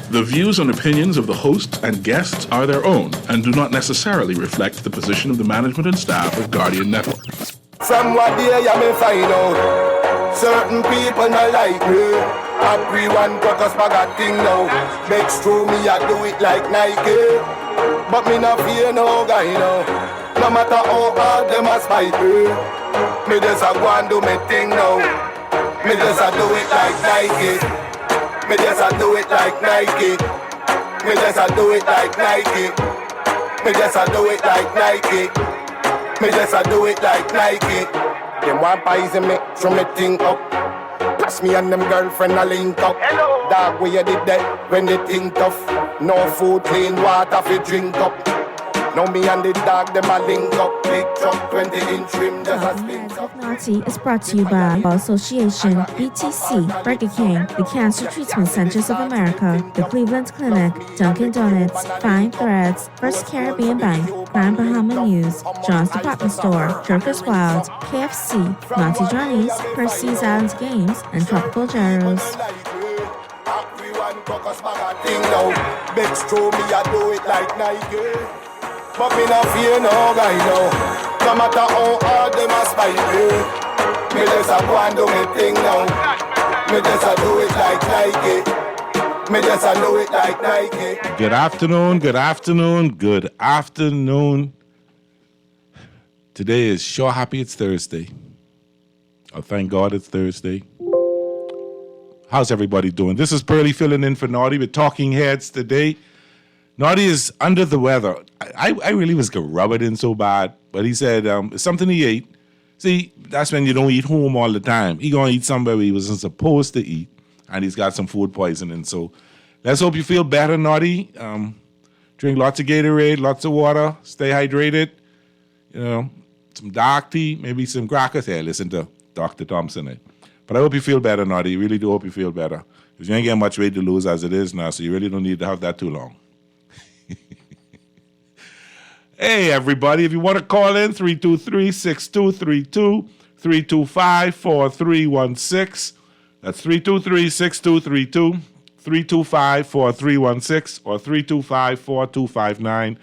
The views and opinions of the host and guests are their own and do not necessarily reflect the position of the management and staff of Guardian Network. From what day you may find out, certain people not like me. Everyone focus my got thing now. Makes true me I do it like Nike, but me not fear no guy now. No matter how hard them a spite me just a go and do me thing now. Me just a do it like Nike. Me just a do it like Nike. Me just a do it like Nike. Me just a do it like Nike. Me just a do it like Nike. Them want poison me, throw me thing up. Pass me and them girlfriend a link up. Hello. Dog where you did that when they think tough. No food, clean water fi drink up. Now me and the dog them a link up. Big truck, 20-inch rim, just a spin up. Naughty is brought to you by Association, BTC, Burger King, the Cancer Treatment Centers of America, the Cleveland Clinic, Dunkin' Donuts, Fine Threads, First Caribbean Bank, Grand Bahama News, John's Department Store, Turkish Wild, KFC, Naughty Johnny's, Percy's Island Games, and Tropical Gyros. Big screw me, I do it like Nike. But me not fear no guy now. No matter how hard them a spite me just a go and do me thing now. Me just a do it like Nike. Me just a do it like Nike. Good afternoon, good afternoon, good afternoon. Today is sure happy it's Thursday. Oh, thank God it's Thursday. How's everybody doing? This is Pearly filling in for Naughty with Talking Heads today. Naughty is under the weather. I really was going to rub it in so bad, but he said it's something he ate. See, that's when you don't eat home all the time. He going to eat somewhere he wasn't supposed to eat, and he's got some food poisoning. So let's hope you feel better, Naughty. Drink lots of Gatorade, lots of water, stay hydrated. You know, some dark tea, maybe some crackers. Hey, listen to Dr. Thompson. But I hope you feel better, Naughty. Really do hope you feel better. Because you ain't getting much weight to lose as it is now, so you really don't need to have that too long. Hey, everybody, if you want to call in, 323-6232, 325-4316. That's 323-6232, 325-4316, or 325-4259,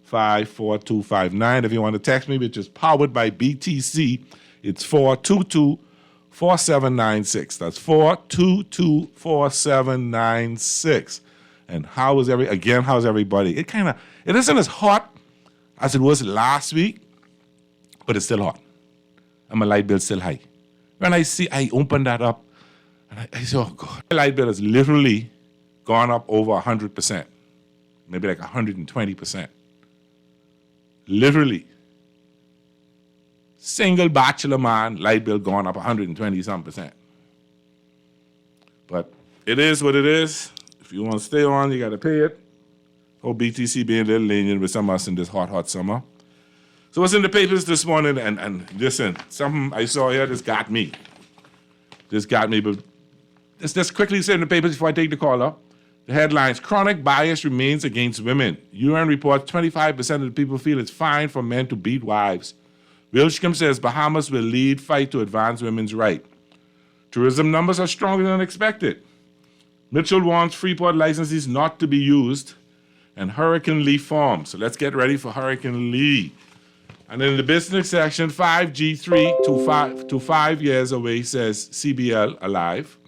325-4259. If you want to text me, which is powered by BTC, it's 422-4796. That's 422-4796. And how's everybody? It isn't as hot as it was last week, but it's still hot. And my light bill's still high. When I open that up, and I say, oh God, my light bill has literally gone up over 100%, maybe like 120%. Literally. Single bachelor man, light bill gone up 120-something%. But it is what it is. If you want to stay on, you got to pay it. Or BTC being a little lenient with some of us in this hot summer. So what's in the papers this morning? And listen, something I saw here just got me. But let's quickly say in the papers before I take the call up. The headlines, chronic bias remains against women. UN reports 25% of the people feel it's fine for men to beat wives. Wilshcombe says Bahamas will lead fight to advance women's rights. Tourism numbers are stronger than expected. Mitchell wants Freeport licenses not to be used, and Hurricane Lee forms. So let's get ready for Hurricane Lee. And in the business section, 5G 3 to 5 years away, says CBL Alive.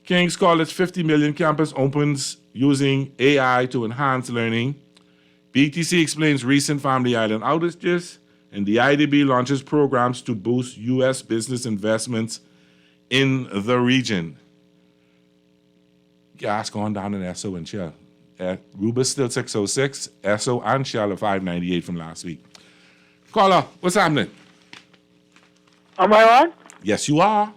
King's College 50 million campus opens using AI to enhance learning. BTC explains recent Family Island outages, and the IDB launches programs to boost U.S. business investments in the region. Gas going down in Esso and Shell. Rubus still 606, Esso and Shell at 598 from last week. Caller, what's happening? Am I on? Yes, you are.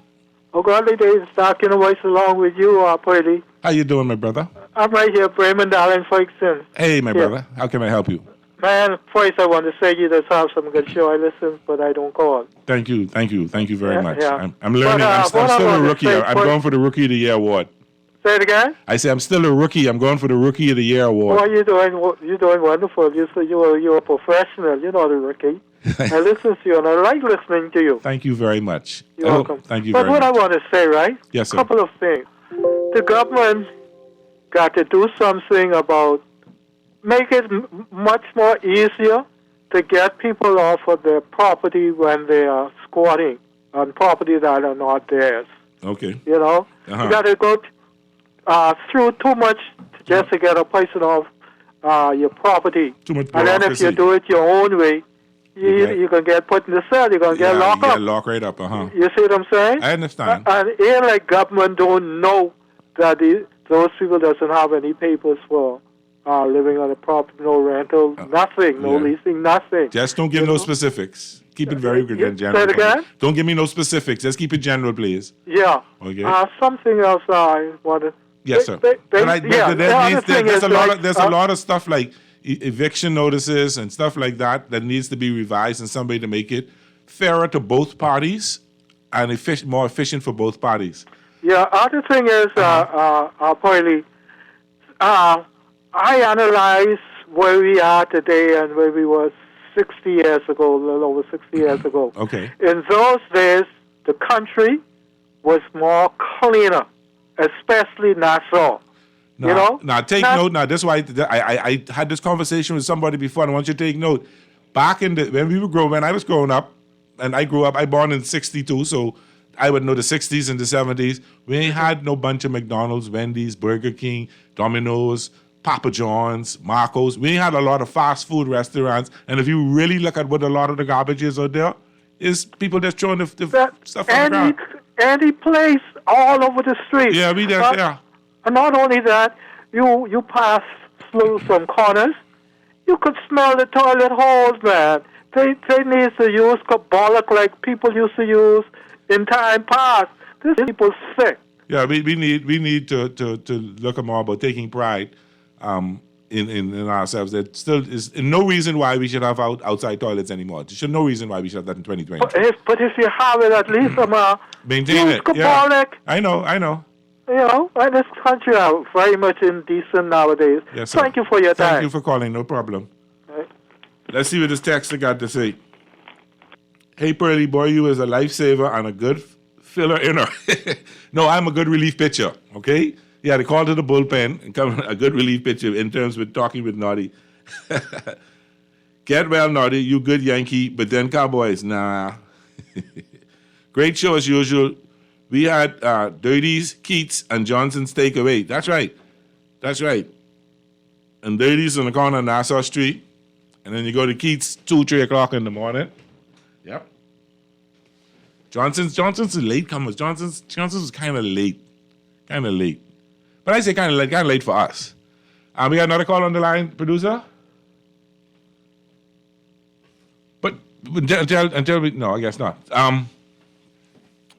Oh, godly days, talking a voice along with you, Pearly. How you doing, my brother? I'm right here, Raymond Allen Folkestone. Hey, my brother. How can I help you? Man, first I want to say you just have some good show. I listen, but I don't call. Thank you very much. Yeah. I'm learning. But, I'm still a rookie. I'm going for the Rookie of the Year award. Say it again? I say I'm still a rookie. I'm going for the Rookie of the Year award. Oh, you're doing wonderful. You're a professional. You're not a rookie. I listen to you, and I like listening to you. Thank you very much. You're welcome. Thank you very much. But what I want to say, right? Yes, sir. A couple of things. The government got to do something about, make it much more easier to get people off of their property when they are squatting on property that are not theirs. Okay. You know, Uh-huh. you got to go through too much just to get a person off your property. Too much And then if you bureaucracy. do it your own way, Okay. you can get put in the cell. You're going to get Yeah, locked you up. get locked right up. You see what I'm saying? I understand. And here, like, government don't know that those people doesn't have any papers for living on the property, no rental, nothing, no yeah. leasing, nothing. Just don't give no specifics. Keep it very good and general. Say it again? Don't give me no specifics. Just keep it general, please. Yeah. Okay. Something else I wanted. Yes, sir. But the other thing is, there's a lot of stuff like eviction notices and stuff like that that needs to be revised in some way to make it fairer to both parties and more efficient for both parties. Yeah, other thing is, Paulie, I analyze where we are today and where we were 60 years ago, a little over 60 years ago. Okay. In those days, the country was more cleaner, especially Nassau. Now, you know? Now, take note. Now, that's why I had this conversation with somebody before, and I want you to take note. Back when I was growing up, and I grew up, I born in 62, so I would know the 60s and the 70s. We ain't had no bunch of McDonald's, Wendy's, Burger King, Domino's, Papa John's, Marco's. We ain't had a lot of fast food restaurants. And if you really look at what a lot of the garbage is out there, is people just throwing the stuff on the ground. Any place all over the street. Yeah, we just, yeah. And not only that, you pass through some corners, you could smell the toilet holes, man. They need to use carbolic like people used to use in time past. These people sick. Yeah, we need to look more about taking pride in ourselves. There still is no reason why we should have outside toilets anymore. There's no reason why we should have that in 2020. But if you have it, at least maintain use it. carbolic. Yeah. I know. You know, and this country are very much indecent nowadays. Yes, sir. Thank you for your time. Thank you for calling. No problem. Right. Let's see what this texter got to say. Hey, Pearly boy, you is a lifesaver and a good filler inner. No, I'm a good relief pitcher, okay? Yeah, they call to the bullpen and come a good relief pitcher in terms with talking with Naughty. Get well, Naughty, you good Yankee, but then Cowboys, nah. Great show as usual. We had Dirty's, Keats, and Johnson's Takeaway. That's right. And Dirty's on the corner of Nassau Street. And then you go to Keats 2-3 o'clock in the morning. Yep. Johnson's is late comers. Johnson's was kind of late. But I say kind of late for us. We got another call on the line, producer? But until we, no, I guess not.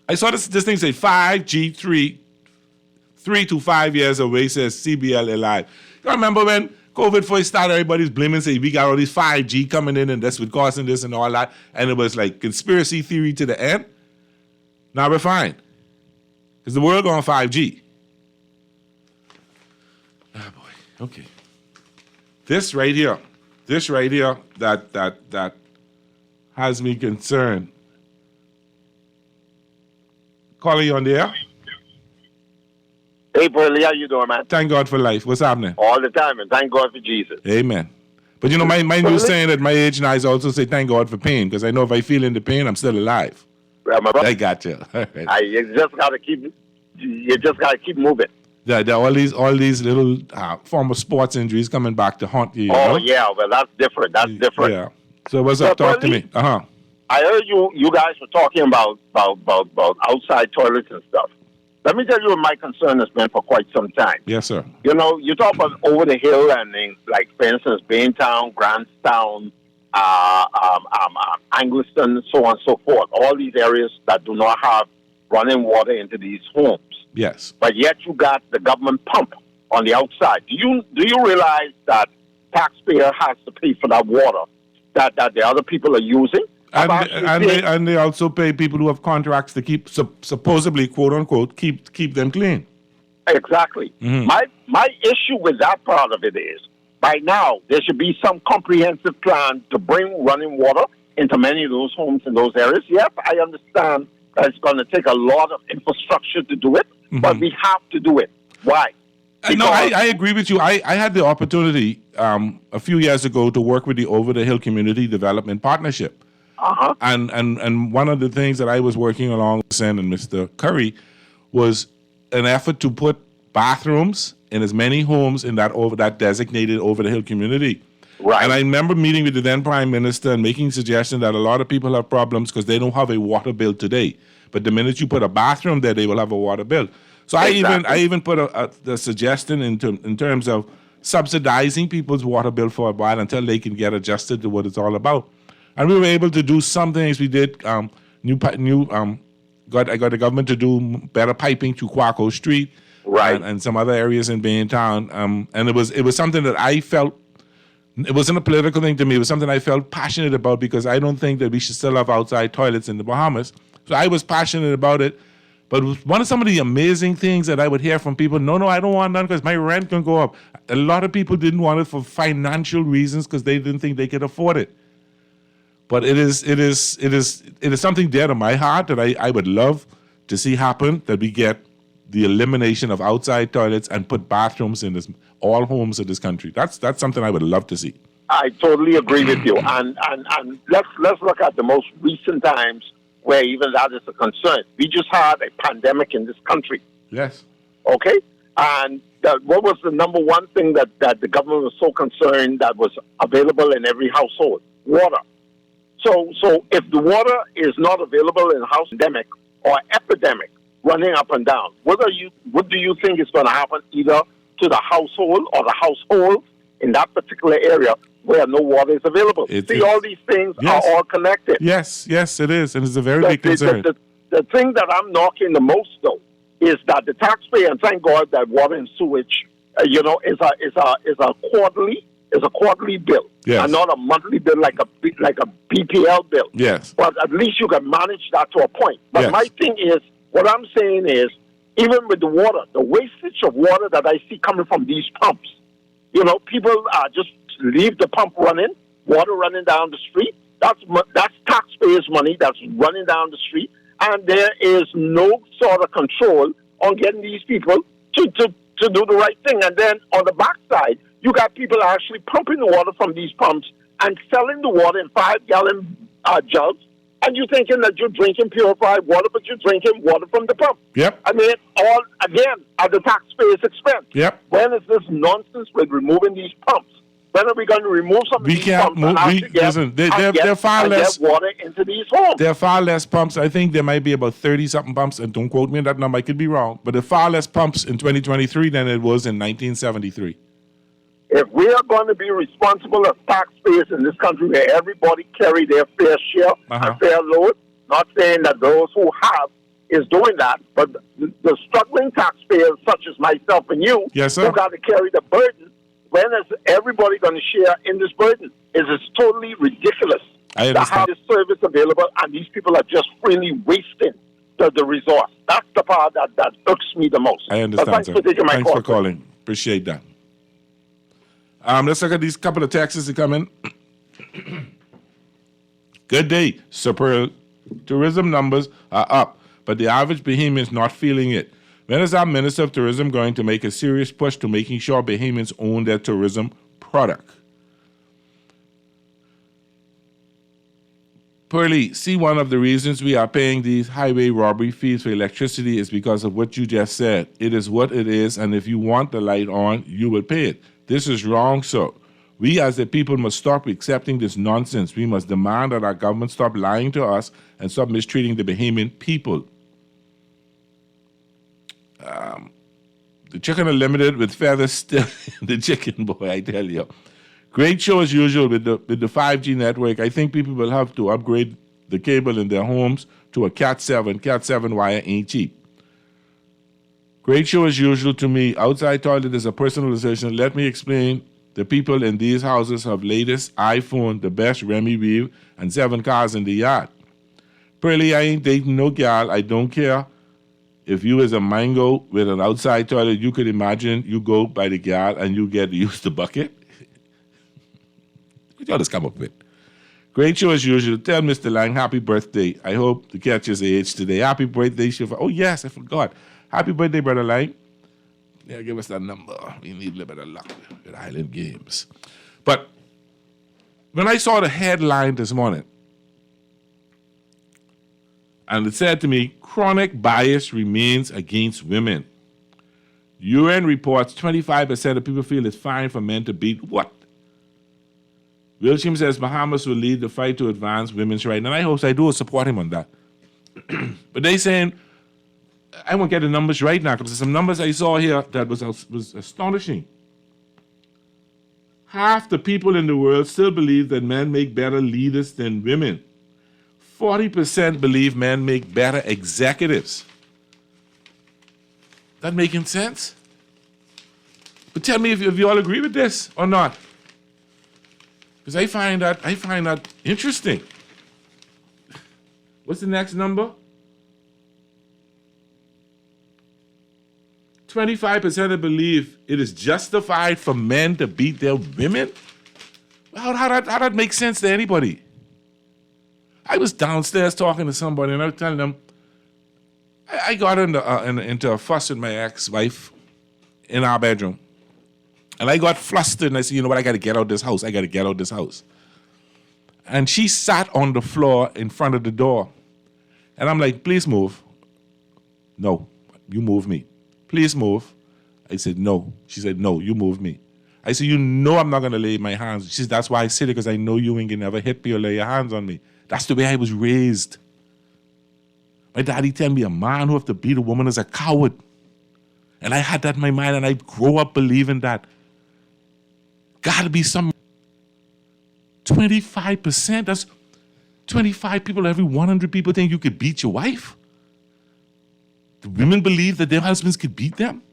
I saw this thing say 5G 3 to 5 years away, says CBL Alive. You remember when COVID first started, everybody's blaming, saying we got all these 5G coming in and that's what causing this and all that. And it was like conspiracy theory to the end. Now we're fine. Because the world going 5G. Ah, boy. Okay. This right here that has me concerned. Calling you on the air. Hey, Burley, how you doing, man? Thank God for life. What's happening? All the time, and thank God for Jesus. Amen. But you know, my new saying at my age now is also say thank God for pain, because I know if I feel in the pain, I'm still alive. Well, my brother, I got you. All right. you just gotta keep moving. All these little former sports injuries coming back to haunt you. Oh know? yeah, well that's different. Yeah. So what's up? Talk to me. I heard you guys were talking about outside toilets and stuff. Let me tell you what my concern has been for quite some time. Yes, sir. You know, you talk about over the hill and in, like, for instance, Baintown, Grantstown, Angliston, so on and so forth. All these areas that do not have running water into these homes. Yes. But yet you got the government pump on the outside. Do you realize that taxpayer has to pay for that water that the other people are using? And they also pay people who have contracts to keep supposedly, quote unquote, keep them clean. Exactly. Mm-hmm. My issue with that part of it is, by now there should be some comprehensive plan to bring running water into many of those homes in those areas. Yes, I understand that it's going to take a lot of infrastructure to do it, but we have to do it. Why? No, I agree with you. I had the opportunity a few years ago to work with the Over the Hill Community Development Partnership. Uh-huh. And one of the things that I was working along with Sen and Mr. Curry was an effort to put bathrooms in as many homes in that designated Over the Hill community. Right. And I remember meeting with the then Prime Minister and making suggestions that a lot of people have problems because they don't have a water bill today. But the minute you put a bathroom there, they will have a water bill. So Exactly. I even put the suggestion in terms of subsidizing people's water bill for a while until they can get adjusted to what it's all about. And we were able to do some things. We did I got the government to do better piping to Quaco Street, Right. and some other areas in Baintown. And it was something that I felt. It wasn't a political thing to me. It was something I felt passionate about because I don't think that we should still have outside toilets in the Bahamas. So I was passionate about it. But one of some of the amazing things that I would hear from people, no, I don't want none because my rent can go up. A lot of people didn't want it for financial reasons because they didn't think they could afford it. But it is something dear to my heart that I would love to see happen, that we get the elimination of outside toilets and put bathrooms in all homes of this country. That's something I would love to see. I totally agree with you. And let's look at the most recent times where even that is a concern. We just had a pandemic in this country. Yes. Okay? And what was the number one thing that the government was so concerned that was available in every household? Water. So if the water is not available in a house, pandemic or epidemic running up and down, what do you think is going to happen either to the household or the households in that particular area where no water is available? All these things Yes. are all connected. Yes, it is. And it's a very big concern. The thing that I'm knocking the most, though, is that the taxpayer, and thank God that water and sewage, is a quarterly bill, Yes. and not a monthly bill like a BPL bill. Yes. But at least you can manage that to a point. But Yes. my thing is, what I'm saying is, even with the water, the wastage of water that I see coming from these pumps, people just leave the pump running, water running down the street. That's taxpayers' money that's running down the street, and there is no sort of control on getting these people to do the right thing. And then on the backside, you got people actually pumping the water from these pumps and selling the water in 5-gallon jugs, and you're thinking that you're drinking purified water, but you're drinking water from the pump. Yep. I mean, all, again, at the taxpayer's expense. Yep. When is this nonsense with removing these pumps? When are we going to remove some of We these can't pumps move. and actually They're far less. get water into these homes? There are far less pumps. I think there might be about 30-something pumps, and don't quote me on that number. I could be wrong. But there are far less pumps in 2023 than it was in 1973. If we are going to be responsible as taxpayers in this country where everybody carry their fair share and fair load, not saying that those who have is doing that, but the struggling taxpayers such as myself and you Yes, sir. who got to carry the burden, when is everybody going to share in this burden? It's totally ridiculous I to have understand. this service available and these people are just freely wasting the resource. That's the part that irks me the most. I understand, But thanks sir. for taking my Thanks call. for calling. Appreciate that. Let's look at these couple of texts that come in. Good day, Sir Pearl. Tourism numbers are up, but the average Bahamian is not feeling it. When is our Minister of Tourism going to make a serious push to making sure Bahamians own their tourism product? Pearlie, see, one of the reasons we are paying these highway robbery fees for electricity is because of what you just said. It is what it is, and if you want the light on, you will pay it. This is wrong, sir. We as the people must stop accepting this nonsense. We must demand that our government stop lying to us and stop mistreating the Bahamian people. The chicken unlimited with feathers still in the chicken, boy, I tell you. Great show as usual with the 5G network. I think people will have to upgrade the cable in their homes to a Cat 7. Cat 7 wire ain't cheap. Great show as usual to me. Outside toilet is a personal decision. Let me explain. The people in these houses have latest iPhone, the best Remy Weave, and 7 cars in the yard. Pearlie, I ain't dating no gal. I don't care. If you is a mango with an outside toilet, you could imagine you go by the gal and you get to use the bucket. What y'all just come up with? Great show as usual. Tell Mr. Lang happy birthday. I hope to catch his age today. Happy birthday, Shiva. Oh, yes, I forgot. Happy birthday, Brother Lang. Yeah, give us that number. We need a little bit of luck with Island Games. But when I saw the headline this morning, and it said to me, chronic bias remains against women. UN reports 25% of people feel it's fine for men to beat what? Wilsham says Bahamas will lead the fight to advance women's rights. And I hope I do support him on that. But they saying, I won't get the numbers right now because there's some numbers I saw here that was astonishing. Half the people in the world still believe that men make better leaders than women. 40% believe men make better executives. That making sense? But tell me if you all agree with this or not. Because I find that interesting. What's the next number? 25% believe it is justified for men to beat their women. How that make sense to anybody? I was downstairs talking to somebody and I was telling them I got into a fuss with my ex-wife in our bedroom. And I got flustered and I said, you know what, I got to get out this house. And she sat on the floor in front of the door. And I'm like, please move. No, you move me. Please move. I said, no. She said, no, you move me. I said, you know I'm not going to lay my hands. She said, that's why I said it, because I know you ain't going to never hit me or lay your hands on me. That's the way I was raised. My daddy tell me a man who have to beat a woman is a coward. And I had that in my mind, and I grew up believing that. Got to be some 25%. That's 25 people, every 100 people think you could beat your wife. The women believe that their husbands could beat them.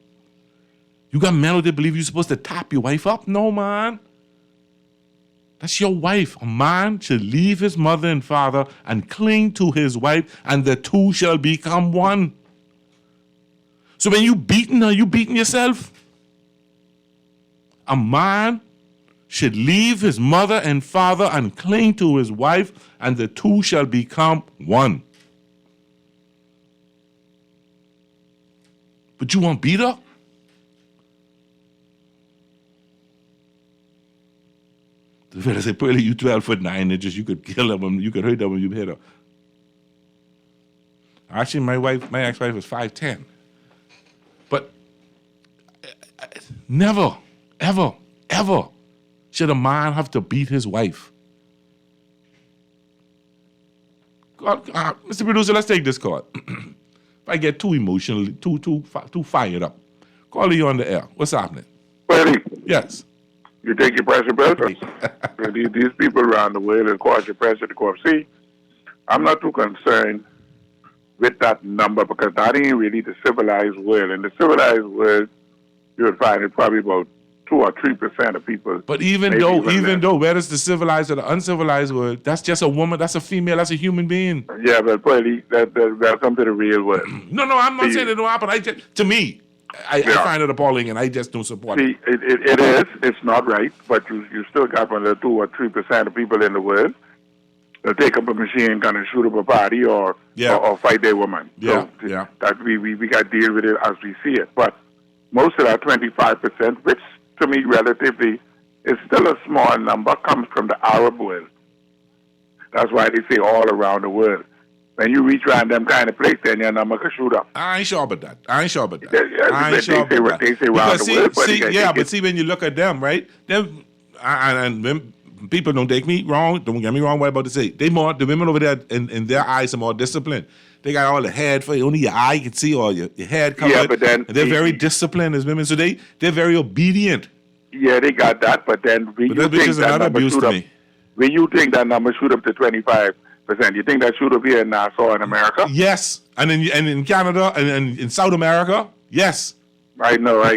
You got men who they believe you're supposed to tap your wife up. No, man. That's your wife. A man should leave his mother and father and cling to his wife, and the two shall become one. So when you beating her, you beating yourself. A man should leave his mother and father and cling to his wife, and the two shall become one. But you won't beat her? The fellow say, Pearlie, you 12'9", you could kill her, you could hurt her when you hit her. Actually, my ex-wife was 5'10". But never, ever, ever should a man have to beat his wife. God, Mr. Producer, let's take this call. If I get too emotional, too fired up, call you on the air. What's happening? Buddy, Yes. you take your pressure pills. These people around the world that cause your pressure to go up. See, I'm not too concerned with that number because that ain't really the civilized world. In the civilized world, you would find it probably about 2 or 3% of people. But even though, whether it's the civilized or the uncivilized world, that's just a woman, that's a female, that's a human being. Yeah, but probably that's come to the real world. No, I'm not saying it don't happen. To me, I find it appalling, and I just don't support it. See, it is. It's not right, but you still got one of the 2 or 3% of people in the world that take up a machine gun and shoot up a party or fight their woman. Yeah, so that we got to deal with it as we see it. But most of that 25%, which to me relatively is still a small number, comes from the Arab world. That's why they say all around the world. When you reach around them kind of place, then your number can shoot up. I ain't sure about that. They say around the world. But see, when you look at them, right? Them and when people don't take me wrong. Don't get me wrong. What I'm about to say, the women over there in their eyes are more disciplined. They got all the head for you. Only your eye can see, or your head covered. Yeah, but then and they're very disciplined as women, so they're very obedient. Yeah, they got that. But then when you think that number shoot up, when you think that number shoot up to 25%, you think that shoot up here in Nassau in America? Yes, and in Canada and in South America, yes. I know. I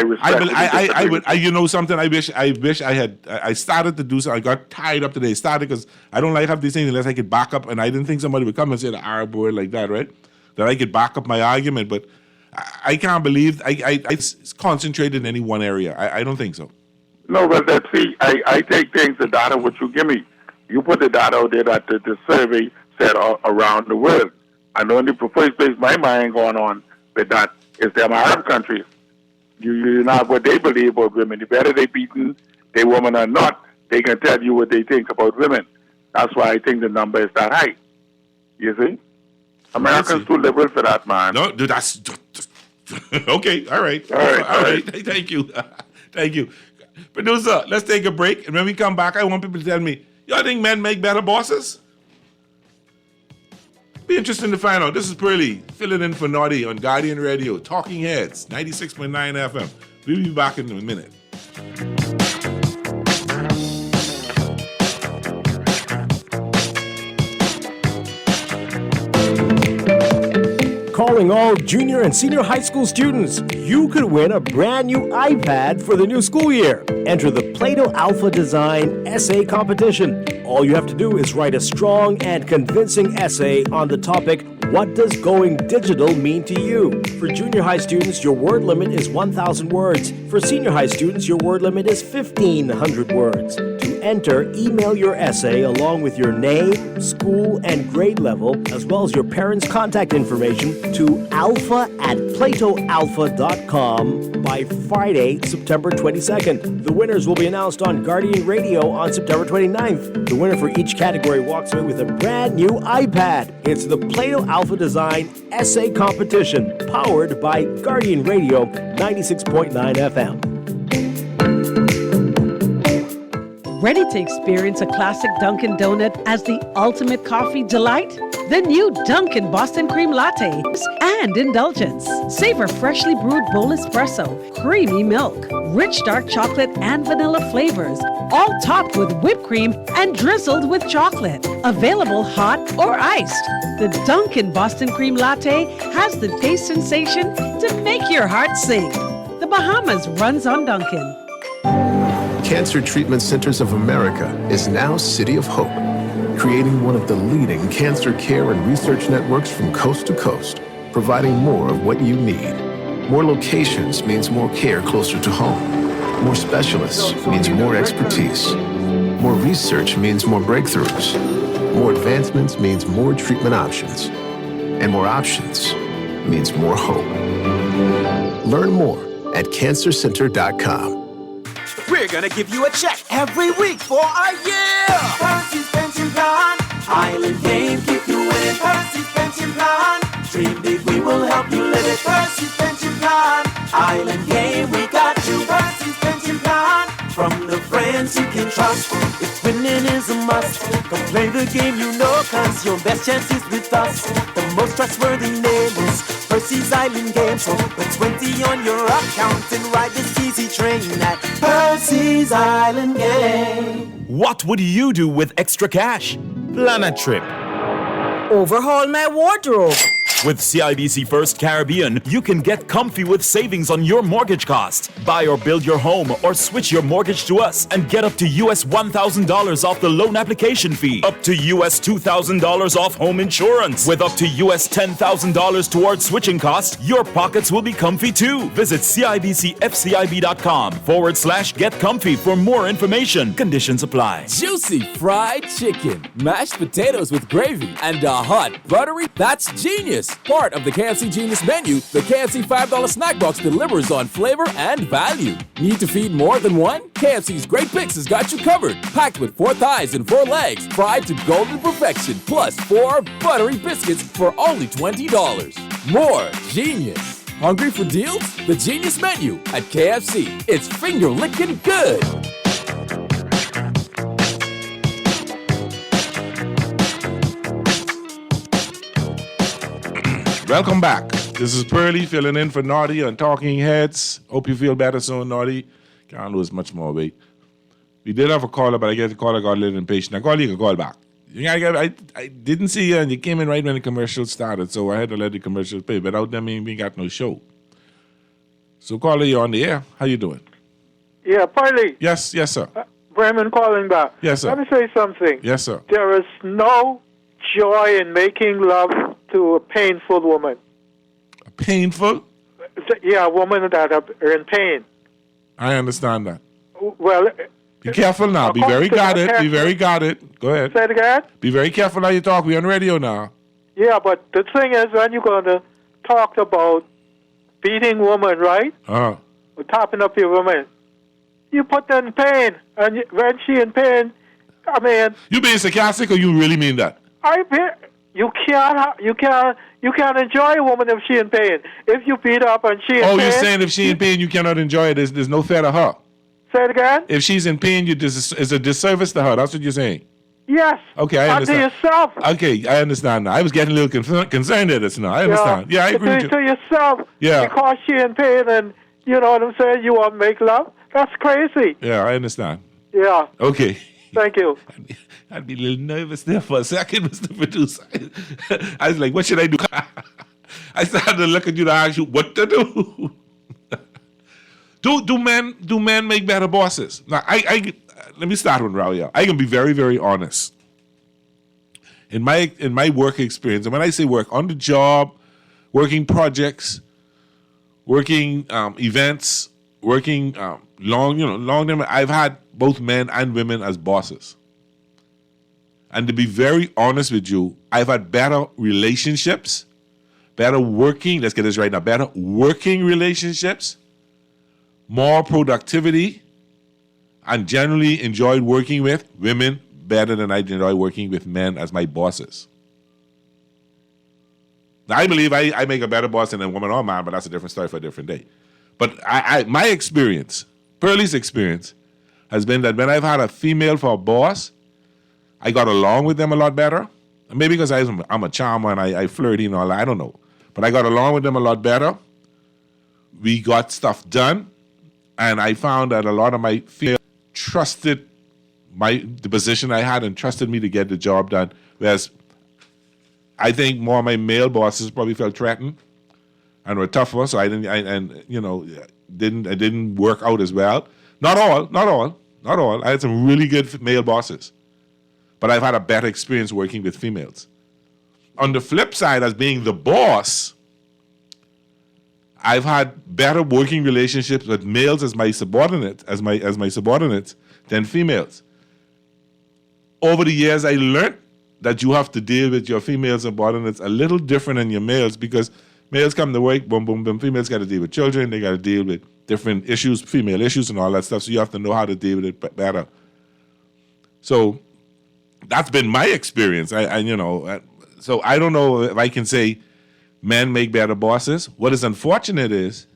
respect. I would. You know something? I wish I had. I started to do something. I got tied up today. Started because I don't like have these things unless I could back up. And I didn't think somebody would come and say the Arab word like that, right? That I could back up my argument. But I can't believe it's concentrated in any one area. I don't think so. No, but let's see. I take things, the data what you give me. You put the data out there that the survey said around the world. And the only first place my mind going on with that is them Arab countries. you not what they believe about women. The better they beaten they woman or not, they can tell you what they think about women. That's why I think the number is that high. You see? Americans too liberal for that, man. No, dude, that's okay. All right. All right. Thank you. Thank you. Producer, let's take a break. And when we come back, I want people to tell me, y'all think men make better bosses? Be interesting to find out. This is Pearly, filling in for Naughty on Guardian Radio, Talking Heads, 96.9 FM. We'll be back in a minute. Calling all junior and senior high school students, you could win a brand new iPad for the new school year. Enter the Plato Alpha Design Essay Competition. All you have to do is write a strong and convincing essay on the topic, what does going digital mean to you? For junior high students, your word limit is 1,000 words. For senior high students, your word limit is 1,500 words. To enter, email your essay along with your name, school, and grade level, as well as your parents' contact information to alpha@platoalpha.com by Friday, September 22nd. The winners will be announced on Guardian Radio on September 29th. The winner for each category walks away with a brand new iPad. It's the Plato Alpha Design Essay Competition, powered by Guardian Radio 96.9 FM. Ready to experience a classic Dunkin' Donut as the ultimate coffee delight? The new Dunkin' Boston Cream Latte and indulgence. Savor freshly brewed bowl espresso, creamy milk, rich dark chocolate and vanilla flavors, all topped with whipped cream and drizzled with chocolate. Available hot or iced. The Dunkin' Boston Cream Latte has the taste sensation to make your heart sing. The Bahamas runs on Dunkin'. Cancer Treatment Centers of America is now City of Hope, creating one of the leading cancer care and research networks from coast to coast, providing more of what you need. More locations means more care closer to home. More specialists means more expertise. More research means more breakthroughs. More advancements means more treatment options. And more options means more hope. Learn more at cancercenter.com. We're gonna give you a check every week for a year. Percy's Pension Plan. Island Game, keep you winning. Percy's Pension Plan. Dream big, we will help you live it. Percy's Pension Plan. Island Game, we got you. Percy's Pension Plan. From the friends you can trust. If winning is a must, come play the game you know, cause your best chance is with us. The most trustworthy name is Percy's Island Game. So put 20 on your account and ride this easy train at Percy's Island Game. What would you do with extra cash? Plan a trip. Overhaul my wardrobe. With CIBC First Caribbean, you can get comfy with savings on your mortgage cost. Buy or build your home or switch your mortgage to us and get up to US $1,000 off the loan application fee. Up to US $2,000 off home insurance. With up to US $10,000 towards switching costs, your pockets will be comfy too. Visit CIBCFCIB.com/get comfy for more information. Conditions apply. Juicy fried chicken, mashed potatoes with gravy, and a hot buttery. That's genius. Part of the KFC Genius menu, the KFC $5 snack box delivers on flavor and value. Need to feed more than one? KFC's Great Picks has got you covered. Packed with 4 thighs and 4 legs, fried to golden perfection, plus 4 buttery biscuits for only $20. More genius. Hungry for deals? The Genius menu at KFC. It's finger-licking good. Welcome back. This is Pearly filling in for Naughty on Talking Heads. Hope you feel better soon, Naughty. Can't lose much more weight. We did have a caller, but I guess the caller got a little impatient. I called you can call back. I didn't see you, and you came in right when the commercial started, so I had to let the commercial play. Without them, we got no show. So, caller, you're on the air. How you doing? Yeah, Pearly. Yes, sir. Bremen calling back. Yes, sir. Let me say something. Yes, sir. There is no joy in making love to a painful woman. Painful? Yeah, a woman that are in pain. I understand that. Well, be careful now. Be very guarded. Be very guarded. Go ahead. Say it again? Be very careful how you talk. We're on radio now. Yeah, but the thing is, when you're going to talk about beating woman, right? or tapping up your woman, you put her in pain. And when she in pain, I mean... You being sarcastic or you really mean that? You can't enjoy a woman if she in pain. If you beat up and she in pain... Oh, you're saying if she in pain, you cannot enjoy it. There's no fair to her. Say it again? If she's in pain, it's a disservice to her. That's what you're saying. Yes. Okay, I understand. And to yourself. Okay, I understand now. I was getting a little concerned at this now. I understand. Yeah, I agree with you. To yourself. Yeah. Because she in pain and, you know what I'm saying, you want to make love. That's crazy. Yeah, I understand. Yeah. Okay. Thank you. I'd be a little nervous there for a second, Mr. Producer. I was like, what should I do? I started to look at you to ask you what to do. Do men make better bosses? Now, let me start with Raul. I can be very, very honest. In my work experience, and when I say work, on the job, working projects, working events, working long term, I've had both men and women as bosses. And to be very honest with you, I've had better relationships, better working relationships, more productivity, and generally enjoyed working with women better than I enjoy working with men as my bosses. Now, I believe I make a better boss than a woman or man, but that's a different story for a different day. But my experience, Pearlie's experience, has been that when I've had a female for a boss, I got along with them a lot better. Maybe because I'm a charmer and I flirty and all that, I don't know. But I got along with them a lot better. We got stuff done. And I found that a lot of my female trusted the position I had and trusted me to get the job done. Whereas I think more of my male bosses probably felt threatened and were tougher, so I didn't work out as well. Not all. I had some really good male bosses, but I've had a better experience working with females. On the flip side, as being the boss, I've had better working relationships with males as my subordinates than females. Over the years, I learned that you have to deal with your female subordinates a little different than your males, because males come to work, boom, boom, boom. Females got to deal with children. They got to deal with different issues, female issues and all that stuff. So you have to know how to deal with it better. So that's been my experience. So I don't know if I can say men make better bosses. What is unfortunate is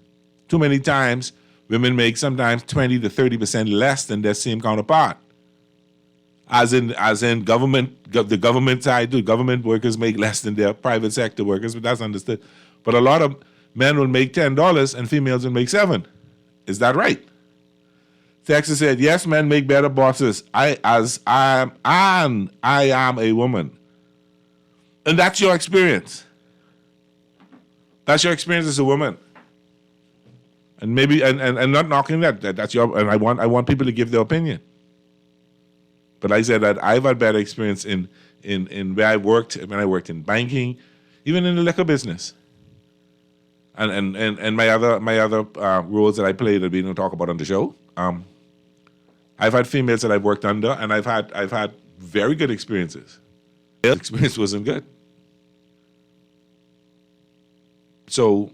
too many times women make sometimes 20 to 30% less than their same counterpart. As in government, the government side, the government workers make less than their private sector workers, but that's understood. But a lot of men will make $10 and females will make $7. Is that right? Texas said, yes, men make better bosses. I am a woman. And that's your experience. That's your experience as a woman. And maybe and not knocking that's your, and I want people to give their opinion. But I said that I've had better experience in where I worked, when I worked in banking, even in the liquor business. And my other roles that I played that we don't talk about on the show. I've had females that I've worked under, and I've had very good experiences. The experience wasn't good. So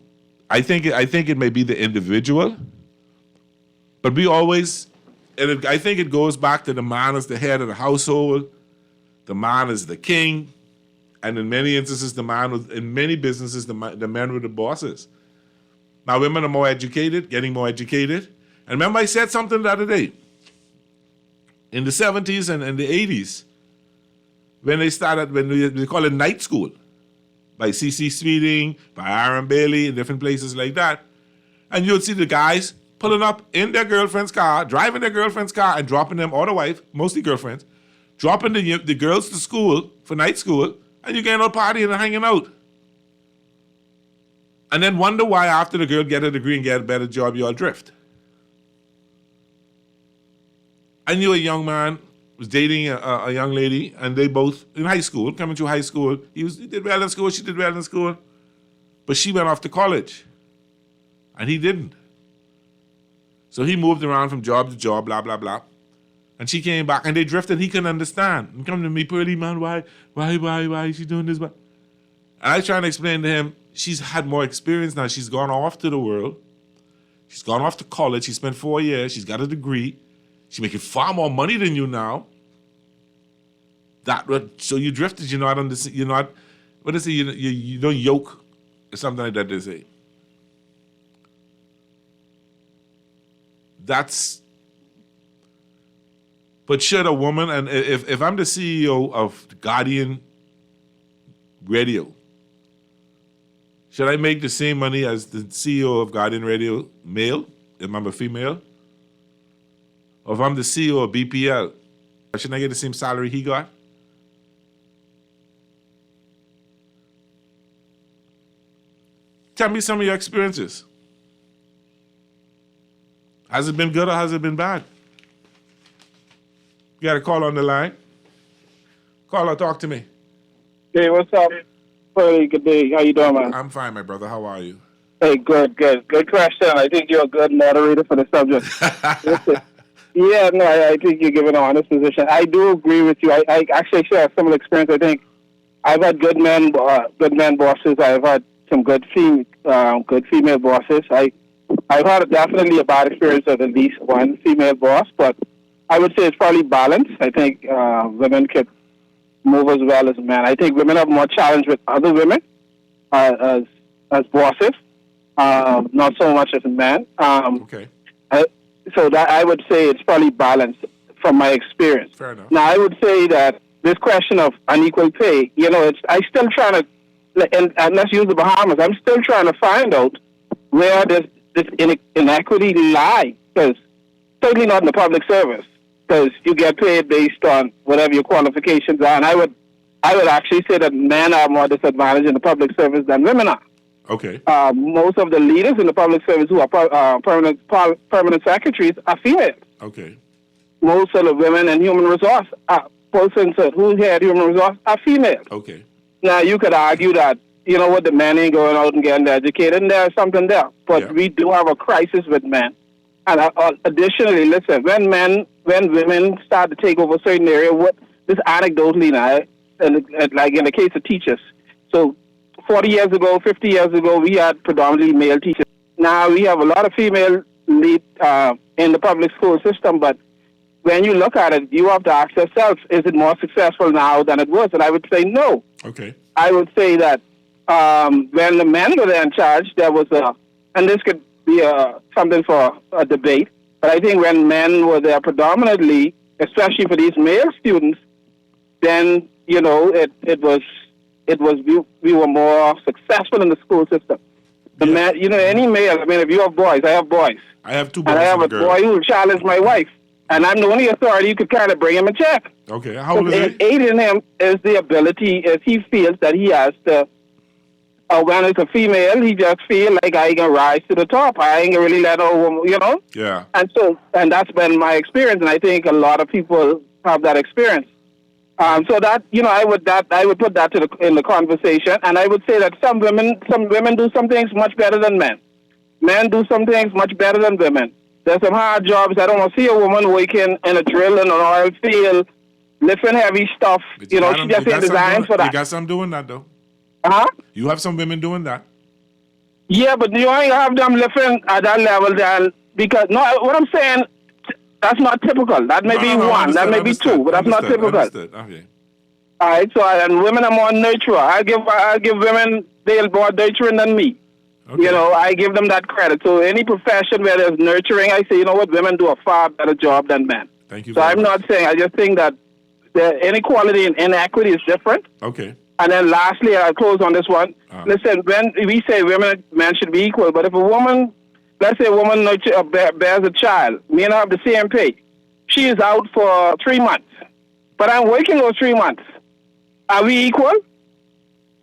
I think it may be the individual, but we always, I think it goes back to the man as the head of the household, the man is the king, and in many instances, in many businesses, the men were the bosses. Now women are more educated, getting more educated. And remember, I said something the other day. In the 70s and the 80s, when they call it night school, by C.C. Speeding, by Aaron Bailey, and different places like that, and you'll see the guys pulling up in their girlfriend's car, driving their girlfriend's car, and dropping them, or the wife, mostly girlfriends, dropping the girls to school for night school, and you're getting out partying and hanging out. And then wonder why after the girl get a degree and get a better job, you all drift. I knew a young man was dating a young lady, and they both, in high school, coming through high school, he did well in school, she did well in school, but she went off to college, and he didn't. So he moved around from job to job, blah, blah, blah. And she came back, and they drifted. He couldn't understand. And come to me, Pearlie, man, why is she doing this? And I was trying to explain to him, she's had more experience now. She's gone off to the world. She's gone off to college. She spent 4 years. She's got a degree. She's making far more money than you now. So you drifted. You're not understand. You're not. What is it? You don't yoke or something like that. They say. But should a woman, and if I'm the CEO of Guardian Radio, should I make the same money as the CEO of Guardian Radio male, if I'm a female? Or if I'm the CEO of BPL, shouldn't I get the same salary he got? Tell me some of your experiences. Has it been good or has it been bad? You got a call on the line? Caller, talk to me. Hey, what's up? Pretty good day. How you doing, man? I'm fine, my brother. How are you? Hey, good. Good question. I think you're a good moderator for the subject. Yeah, no, I think you're giving an honest position. I do agree with you. I actually share a similar experience. I think I've had good men bosses. I've had some good female bosses. I've had definitely a bad experience with at least one female boss, but I would say it's probably balanced. I think women could move as well as men. I think women have more challenge with other women as bosses, not so much as men. Okay. So that I would say it's probably balanced from my experience. Fair enough. Now I would say that this question of unequal pay, I'm still trying to, and let's use the Bahamas. I'm still trying to find out where this inequity lies, because certainly not in the public service, because you get paid based on whatever your qualifications are. And I would actually say that men are more disadvantaged in the public service than women are. Okay. Most of the leaders in the public service who are permanent secretaries are females. Okay. Most of the women in human resource persons who head human resource are females. Okay. Now you could argue that the men ain't going out and getting educated, and there's something there. But we do have a crisis with men. And additionally, listen, when women start to take over certain area, this anecdotally now, like in the case of teachers, so 40 years ago, 50 years ago, we had predominantly male teachers. Now we have a lot of female lead in the public school system, but when you look at it, you have to ask yourself, is it more successful now than it was? And I would say no. Okay. I would say that when the men were there in charge, there was and this could be something for a debate, but I think when men were there predominantly, especially for these male students, then, we were more successful in the school system. The man, any male, if you have boys, I have boys. I have 2 boys. And I have a girl. boy who will challenge my wife. And I'm the only authority who could kind of bring him in check. Okay. How old is he? Aiding him is the ability, if he feels that he has to, when it's a female, he just feel like I can rise to the top. I ain't gonna really let a woman, Yeah. And that's been my experience, and I think a lot of people have that experience. So that I would put that in the conversation, and I would say that some women do some things much better than men. Men do some things much better than women. There's some hard jobs. I don't want to see a woman working in a drill in an oil field, lifting heavy stuff. She just ain't designed for that. You got some doing that though. You have some women doing that. Yeah, but you ain't have them lifting at that level then, because what I'm saying, that's not typical. That may be one, that may be two, but that's not typical. Okay. All right, and women are more nurturer. I give women, they're more nurturing than me. Okay. I give them that credit. So any profession where there's nurturing, I say, women do a far better job than men. Thank you. So I'm not saying, I just think that the inequality and inequity is different. Okay. And then lastly, I'll close on this one. Listen, when we say men should be equal, but if a woman, let's say a woman bears a child, me and her have the same pay. She is out for 3 months, but I'm working those 3 months. Are we equal?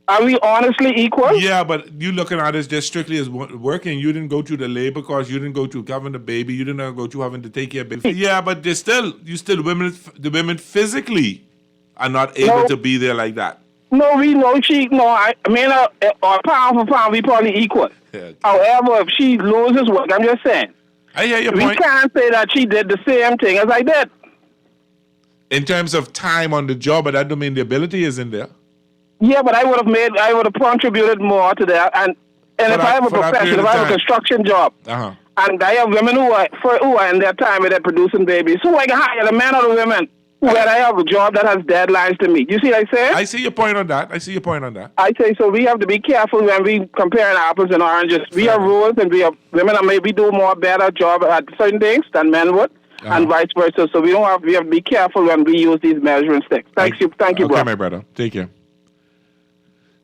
Are we honestly equal? Yeah, but you looking at it just strictly as working. You didn't go through the labor cost. You didn't go through having the baby. You didn't go through having to take care of baby. Yeah, but the women physically are not able to be there like that. No, we know pound for pound, we probably equal. Yeah. However, if she loses work, I'm just saying. I hear your point. We can't say that she did the same thing as I did. In terms of time on the job, but that don't mean the ability isn't there. Yeah, but I would have contributed more to that. And if I have a profession, if I have a construction job, And I have women who are in their time where they're producing babies. So I can hire the men or the women where I have a job that has deadlines to meet. You see what I say? I see your point on that. I say so we have to be careful when we comparing apples and oranges. We have rules and we have women that maybe do more better job at certain things than men would. And vice versa. So we have to be careful when we use these measuring sticks. Thank you, okay, bro. my brother. Take care.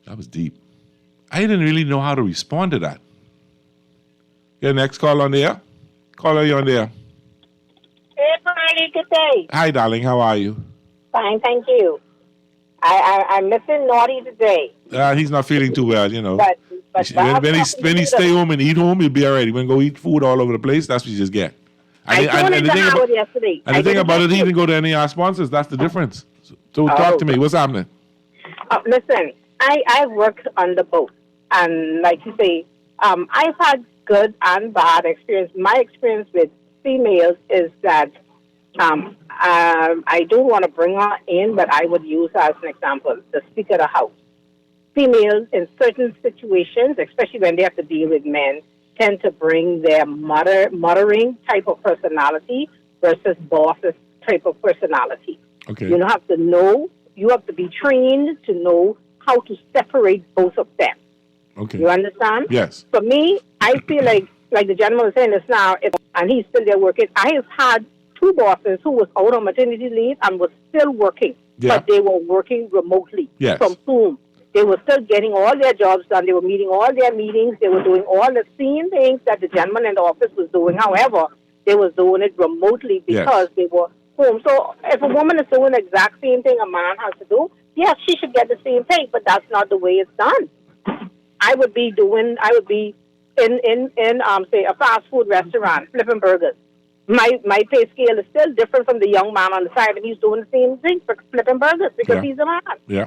That was deep. I didn't really know how to respond to that. Your next call on the air? Caller, you on the air? Hey, Pearly, good day. Hi, darling. How are you? Fine, thank you. I'm missing Naughty today. He's not feeling too well, you know. But when he stay home and eat home, he'll be all right. He won't go eat food all over the place. That's what you just get. I tuned into Howard yesterday. And the thing about it, he didn't go to any of our sponsors. That's the difference. So talk to me. What's happening? Listen, I work on the boat. And like you say, I've had good and bad experience. My experience with females is that I don't want to bring her in, but I would use her as an example, the Speaker of the House. Females in certain situations, especially when they have to deal with men, tend to bring their mothering type of personality versus boss's type of personality. Okay. You don't have to know, you have to be trained to know how to separate both of them. Okay. You understand? Yes. For me, I feel like the gentleman was saying this now, and he's still there working. I have had two bosses who was out on maternity leave and was still working, but they were working remotely from Zoom. They were still getting all their jobs done. They were meeting all their meetings. They were doing all the same things that the gentleman in the office was doing. However, they were doing it remotely because they were home. So if a woman is doing the exact same thing a man has to do, yes, she should get the same pay, but that's not the way it's done. I would be in say a fast food restaurant flipping burgers. My pay scale is still different from the young man on the side, and he's doing the same thing for flipping burgers because he's a man. Yeah.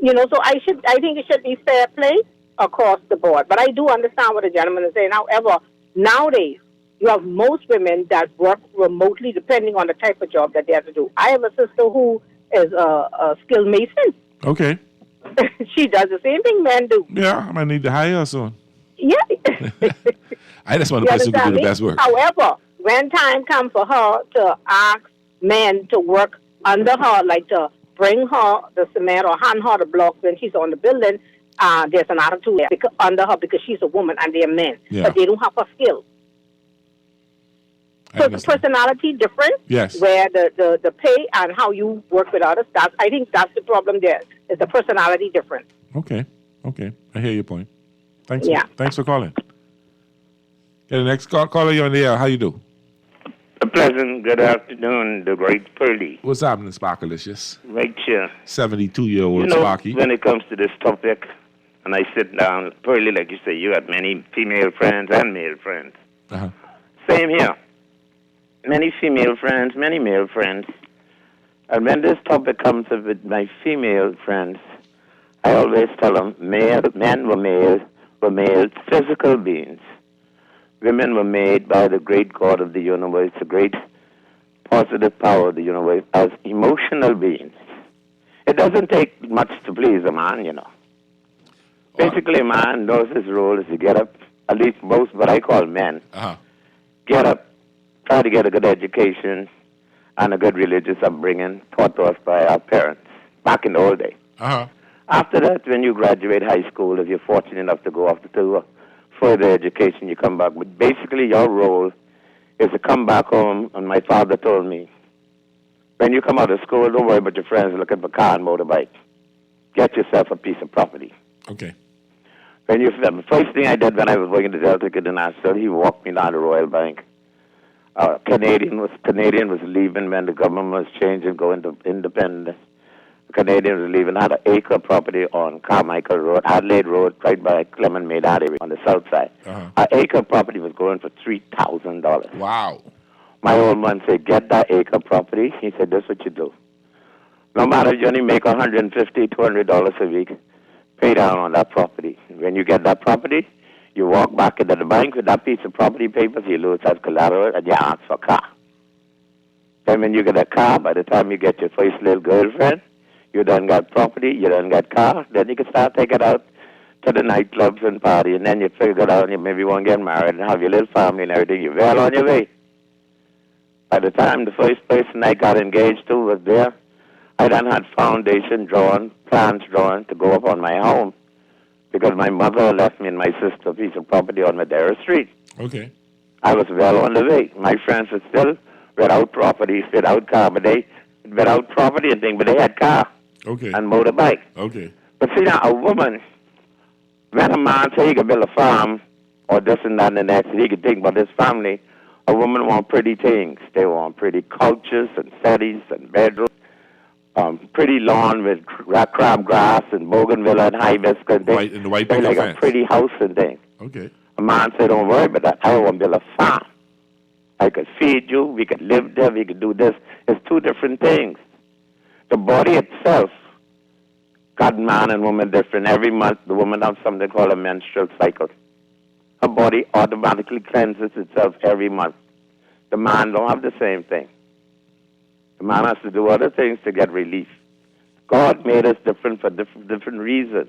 You know, so I think it should be fair play across the board. But I do understand what the gentleman is saying. However, nowadays you have most women that work remotely depending on the type of job that they have to do. I have a sister who is a skilled mason. Okay. She does the same thing men do. Yeah, I might need to hire her soon. Yeah. I just want a person who can do the best work. However, when time comes for her to ask men to work under her, like to bring her the cement or hand her the blocks when she's on the building, there's an attitude under her because she's a woman and they're men. Yeah. But they don't have her skills. So the personality difference, where the pay and how you work with others, I think that's the problem there, is the personality difference. Okay. I hear your point. Thanks for calling. Okay, the next caller, you're on the air. How you do? A pleasant good afternoon, the great Pearly. What's happening, Sparkalicious? Right here. 72-year-old Sparky. When it comes to this topic, and I sit down, Pearly, like you say, you have many female friends and male friends. Uh-huh. Same here. Many female friends, many male friends. And when this topic comes up with my female friends, I always tell them, men were made physical beings. Women were made by the great God of the universe, the great positive power of the universe, as emotional beings. It doesn't take much to please a man, you know. Basically, a man knows his role is to get up, at least most what I call men, get up, try to get a good education and a good religious upbringing taught to us by our parents back in the old days. After that, when you graduate high school, if you're fortunate enough to go off to further education, you come back. But basically, your role is to come back home, and my father told me, when you come out of school, don't worry about your friends looking for car and motorbike. Get yourself a piece of property. Okay. The first thing I did when I was working at Delta International, he walked me down to Royal Bank. Canadian was leaving when the government was changing, going to independence. Canadian was leaving, had an acre property on Carmichael Road, Adelaide Road, right by Clement Maynard area on the south side. An acre property was going for $3,000. Wow. My old man said, get that acre property. He said, that's what you do. No matter if you only make $150, $200 a week, pay down on that property. When you get that property, you walk back into the bank with that piece of property papers, you lose as collateral, and you ask for a car. Then when you get a car, by the time you get your first little girlfriend, you done got property, you done got car, then you can start taking out to the nightclubs and party, and then you figure out you maybe want to get married and have your little family and everything. You're well on your way. By the time the first person I got engaged to was there, I done had foundation drawn, plans drawn to go up on my home because my mother left me and my sister a piece of property on Madera Street. Okay. I was well on the way. My friends were still without property, without car, but without property and things, but they had car Okay. and motorbike. Okay. But see now, a woman, when a man say he could build a farm or this and that and the next, he could think about his family, a woman want pretty things. They want pretty couches and settees and bedrooms, pretty lawn with crabgrass and bougainvillea and hibiscus and things. And the white They picket like fence. a pretty house and things. Okay. A man said, don't worry about that. I want to build a farm. I could feed you. We could live there. We could do this. It's two different things. The body itself got man and woman different. Every month, the woman has something called a menstrual cycle. Her body automatically cleanses itself every month. The man don't have the same thing. The man has to do other things to get relief. God made us different for different reasons.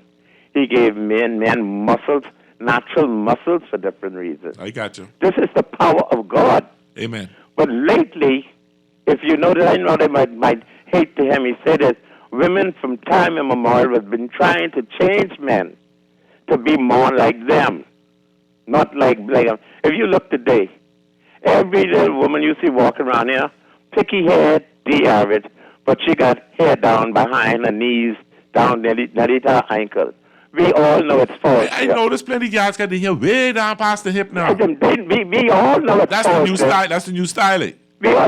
He gave men muscles, natural muscles for different reasons. I got you. This is the power of God. Amen. But lately, if you notice, I know they might hate to hear me say this, women from time immemorial have been trying to change men to be more like them, not like them. If you look today, every little woman you see walking around here, picky hair, the average, but she got hair down behind her knees, down nearly to her ankle. We all know it's false. I noticed plenty of guys got the hair way down past the hip now. We all know it's That's false. the new style. That's the new styling. Women,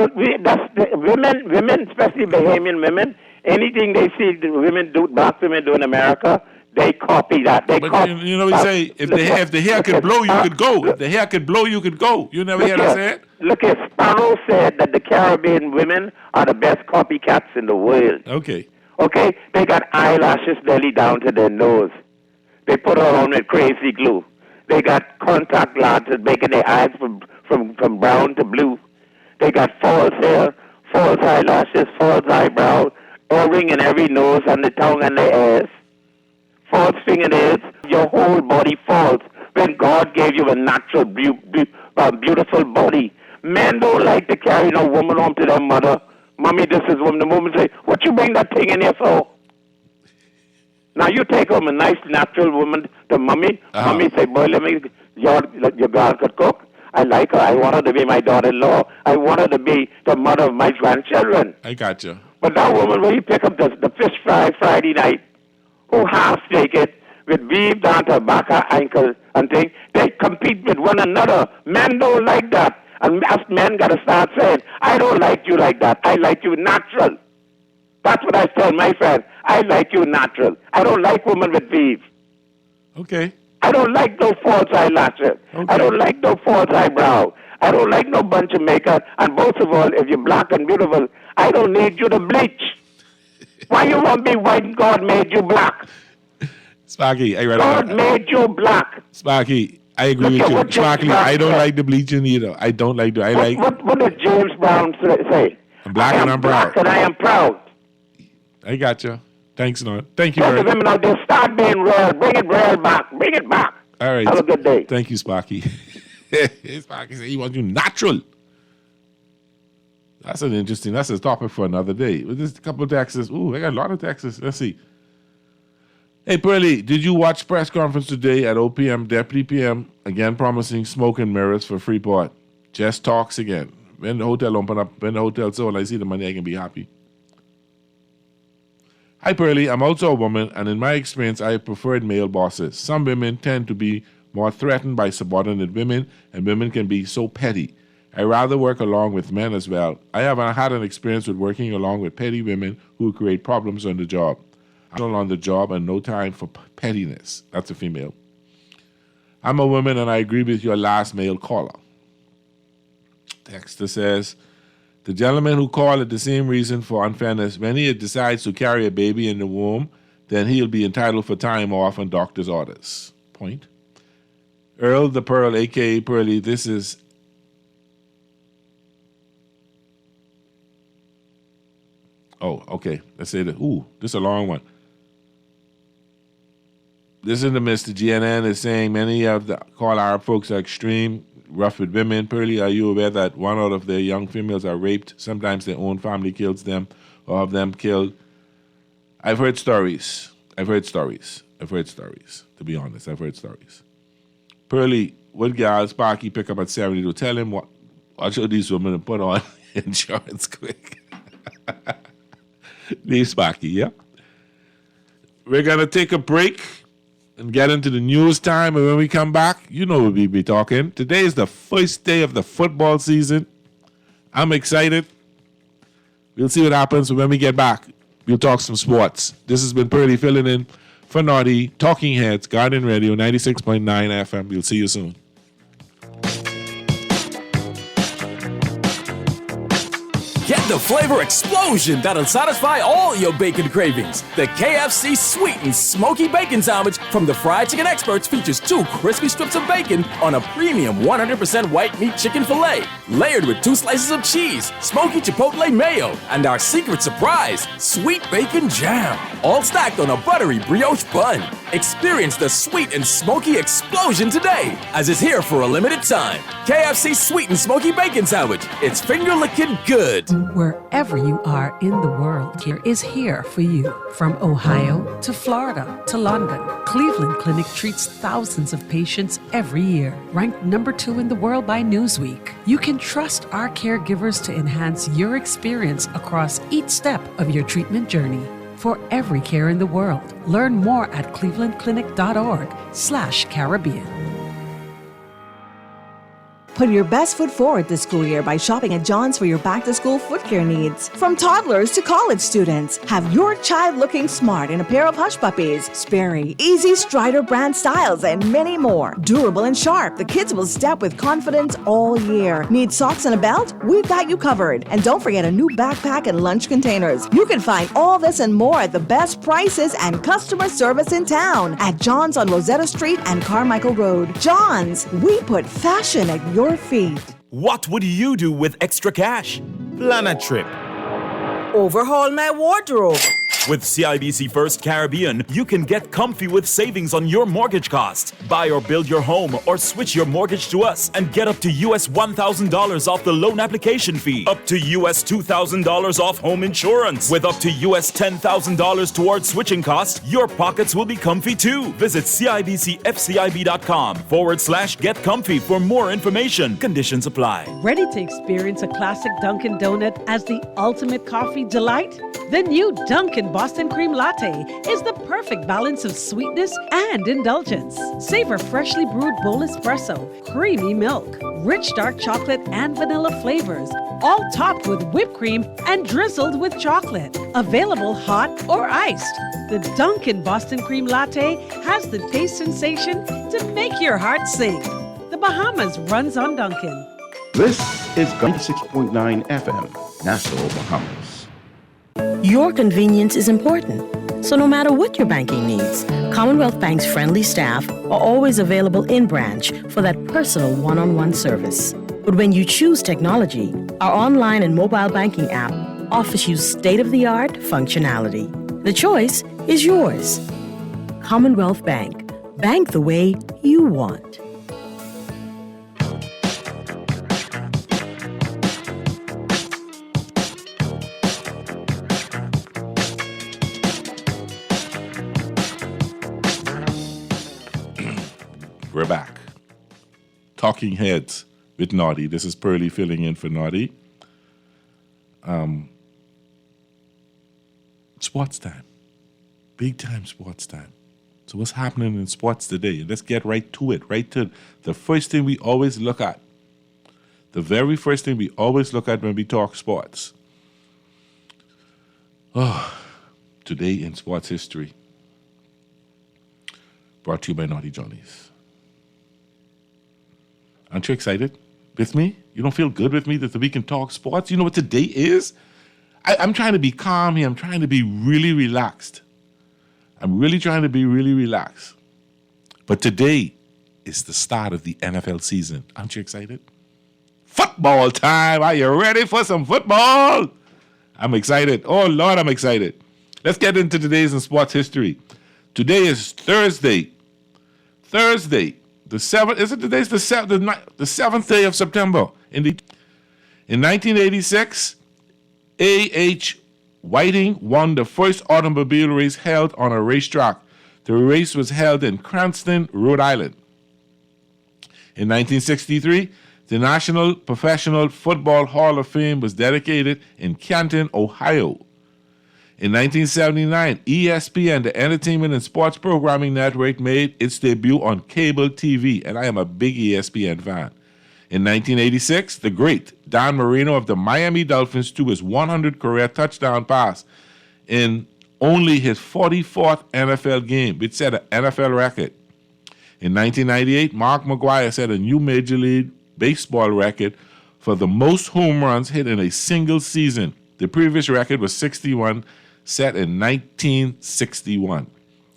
especially Bahamian women, anything they see the women do, black women do in America, they copy that. They copy. You know what you say? If the hair could blow, you could go. If the hair could blow, you could go. You never hear that said? Look at Sparrow said that the Caribbean women are the best copycats in the world. Okay. Okay? They got eyelashes nearly down to their nose. They put her on with crazy glue. They got contact lenses making their eyes from brown to blue. They got false hair, false eyelashes, false eyebrows, earring in every nose and the tongue and the ears, false fingernails. Your whole body false when God gave you a natural, beautiful body. Men don't like to carry no woman home to their mother. Mommy, this is woman. The woman say, what you bring that thing in here for? Now you take home a nice natural woman to mommy. Mommy say, boy, your girl could cook. I like her. I want her to be my daughter-in-law. I want her to be the mother of my grandchildren. I got you. But that woman, when you pick up the fish fry Friday night, who half naked, with beef down to her back, her ankle, and things, they compete with one another. Men don't like that. And us men got to start saying, I don't like you like that. I like you natural. That's what I tell my friends. I like you natural. I don't like women with beef. Okay. I don't like no false eyelashes. Okay. I don't like no false eyebrow. I don't like no bunch of makeup. And most of all, if you're black and beautiful, I don't need you to bleach. Why you want to be white? God made you black. Sparky, God made you black. Sparky, I agree with you. Sparky, I don't like the bleaching either. I don't like the. What does James Brown say? I'm black and I'm proud. And I am proud. I got you. Thanks, Lord. Thank you Tell very the women out there, start being real. Bring it real back. Bring it back. All right. Have a good day. Thank you, Sparky. Sparky said he wants you natural. That's a topic for another day. With just a couple of taxes. Ooh, I got a lot of taxes. Let's see. Hey, Pearlie, did you watch press conference today at OPM? Deputy PM again promising smoke and mirrors for Freeport. Just talks again. When the hotel open up, when the hotel sold, I see the money, I can be happy. Hi, Pearlie. I'm also a woman, and in my experience, I have preferred male bosses. Some women tend to be more threatened by subordinate women, and women can be so petty. I rather work along with men as well. I have had an experience with working along with petty women who create problems on the job. I'm on the job and no time for pettiness. That's a female. I'm a woman, and I agree with your last male caller. Texter says, the gentleman who called at the same reason for unfairness, when he decides to carry a baby in the womb, then he'll be entitled for time off on doctor's orders. Point. Earl the Pearl, a.k.a. Pearlie, this is... Oh, okay. Let's say that. Ooh, this is a long one. This in the midst of GNN is saying many of the call Arab folks are extreme, rough with women. Pearly, are you aware that 1 out of their young females are raped? Sometimes their own family kills them or have them killed. I've heard stories. To be honest, I've heard stories. Pearly, what girl Sparky pick up at 70 to tell him what should these women put on insurance quick. These Sparky, yeah? We're going to take a break and get into the news time. And when we come back, you know we'll be talking. Today is the first day of the football season. I'm excited. We'll see what happens. When we get back, we'll talk some sports. This has been Pearly filling in for Naughty, Talking Heads, Guardian Radio, 96.9 FM. We'll see you soon. Get the flavor explosion that'll satisfy all your bacon cravings. The KFC Sweet and Smoky Bacon Sandwich from the Fried Chicken Experts features 2 crispy strips of bacon on a premium 100% white meat chicken filet, layered with 2 slices of cheese, smoky chipotle mayo, and our secret surprise, sweet bacon jam, all stacked on a buttery brioche bun. Experience the sweet and smoky explosion today, as it's here for a limited time. KFC Sweet and Smoky Bacon Sandwich. It's finger-licking good. Wherever you are in the world, here is here for you. From Ohio to Florida to London, Cleveland Clinic treats thousands of patients every year. Ranked number 2 in the world by Newsweek, you can trust our caregivers to enhance your experience across each step of your treatment journey. For every care in the world, learn more at clevelandclinic.org/Caribbean. Put your best foot forward this school year by shopping at John's for your back-to-school foot care needs. From toddlers to college students, have your child looking smart in a pair of Hush Puppies, Sperry, Easy Strider brand styles, and many more. Durable and sharp, the kids will step with confidence all year. Need socks and a belt? We've got you covered. And don't forget a new backpack and lunch containers. You can find all this and more at the best prices and customer service in town at John's on Rosetta Street and Carmichael Road. John's, we put fashion at your feet. What would you do with extra cash? Plan a trip. Overhaul my wardrobe. With CIBC First Caribbean, you can get comfy with savings on your mortgage cost. Buy or build your home or switch your mortgage to us and get up to US $1,000 off the loan application fee. Up to US $2,000 off home insurance. With up to US $10,000 towards switching costs, your pockets will be comfy too. Visit CIBCFCIB.com/get comfy for more information. Conditions apply. Ready to experience a classic Dunkin' Donut as the ultimate coffee delight? The new Dunkin' Boston Cream Latte is the perfect balance of sweetness and indulgence. Savor freshly brewed bowl espresso, creamy milk, rich dark chocolate and vanilla flavors, all topped with whipped cream and drizzled with chocolate. Available hot or iced. The Dunkin' Boston Cream Latte has the taste sensation to make your heart sing. The Bahamas runs on Dunkin'. This is 96.9 FM, Nassau, Bahamas. Your convenience is important. So no matter what your banking needs, Commonwealth Bank's friendly staff are always available in branch for that personal one-on-one service. But when you choose technology, our online and mobile banking app offers you state-of-the-art functionality. The choice is yours. Commonwealth Bank. Bank the way you want. We're back. Talking Heads with Naughty. This is Pearly filling in for Naughty. Sports time. Big time sports time. So what's happening in sports today? Let's get right to it. Right to the first thing we always look at. The very first thing we always look at when we talk sports. Oh, today in sports history. Brought to you by Naughty Johnny's. Aren't you excited with me? You don't feel good with me that we can talk sports? You know what today is? I'm trying to be calm here. I'm trying to be really relaxed. I'm really trying to be really relaxed. But today is the start of the NFL season. Aren't you excited? Football time. Are you ready for some football? I'm excited. Oh, Lord, I'm excited. Let's get into today's in sports history. Today is Thursday. The 7th, is it today's the 7th day of September. In 1986, A.H. Whiting won the first automobile race held on a racetrack. The race was held in Cranston, Rhode Island. In 1963, the National Professional Football Hall of Fame was dedicated in Canton, Ohio. In 1979, ESPN, the Entertainment and Sports Programming Network, made its debut on cable TV, and I am a big ESPN fan. In 1986, the great Dan Marino of the Miami Dolphins threw his 100 career touchdown pass in only his 44th NFL game, which set an NFL record. In 1998, Mark McGwire set a new Major League Baseball record for the most home runs hit in a single season. The previous record was 61, set in 1961.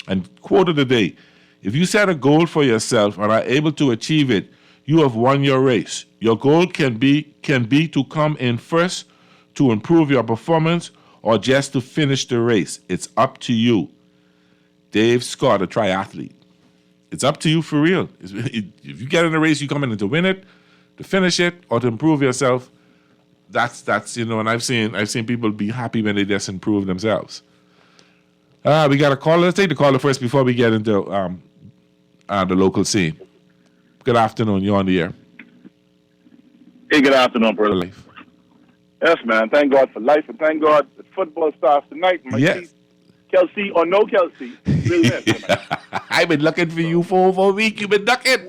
And quote of the day, if you set a goal for yourself and are able to achieve it, you have won your race. Your goal can be to come in first, to improve your performance, or just to finish the race. It's up to you. Dave Scott, a triathlete. It's up to you for real. If you get in a race, you come in to win it, to finish it, or to improve yourself. That's and I've seen people be happy when they just improve themselves. We got a caller. Let's take the caller first before we get into the local scene. Good afternoon. You're on the air. Hey, good afternoon, brother. Yes, man. Thank God for life, and thank God that football starts tonight. Yes. Kelsey or no Kelsey. I've been looking for you for over a week. You've been ducking.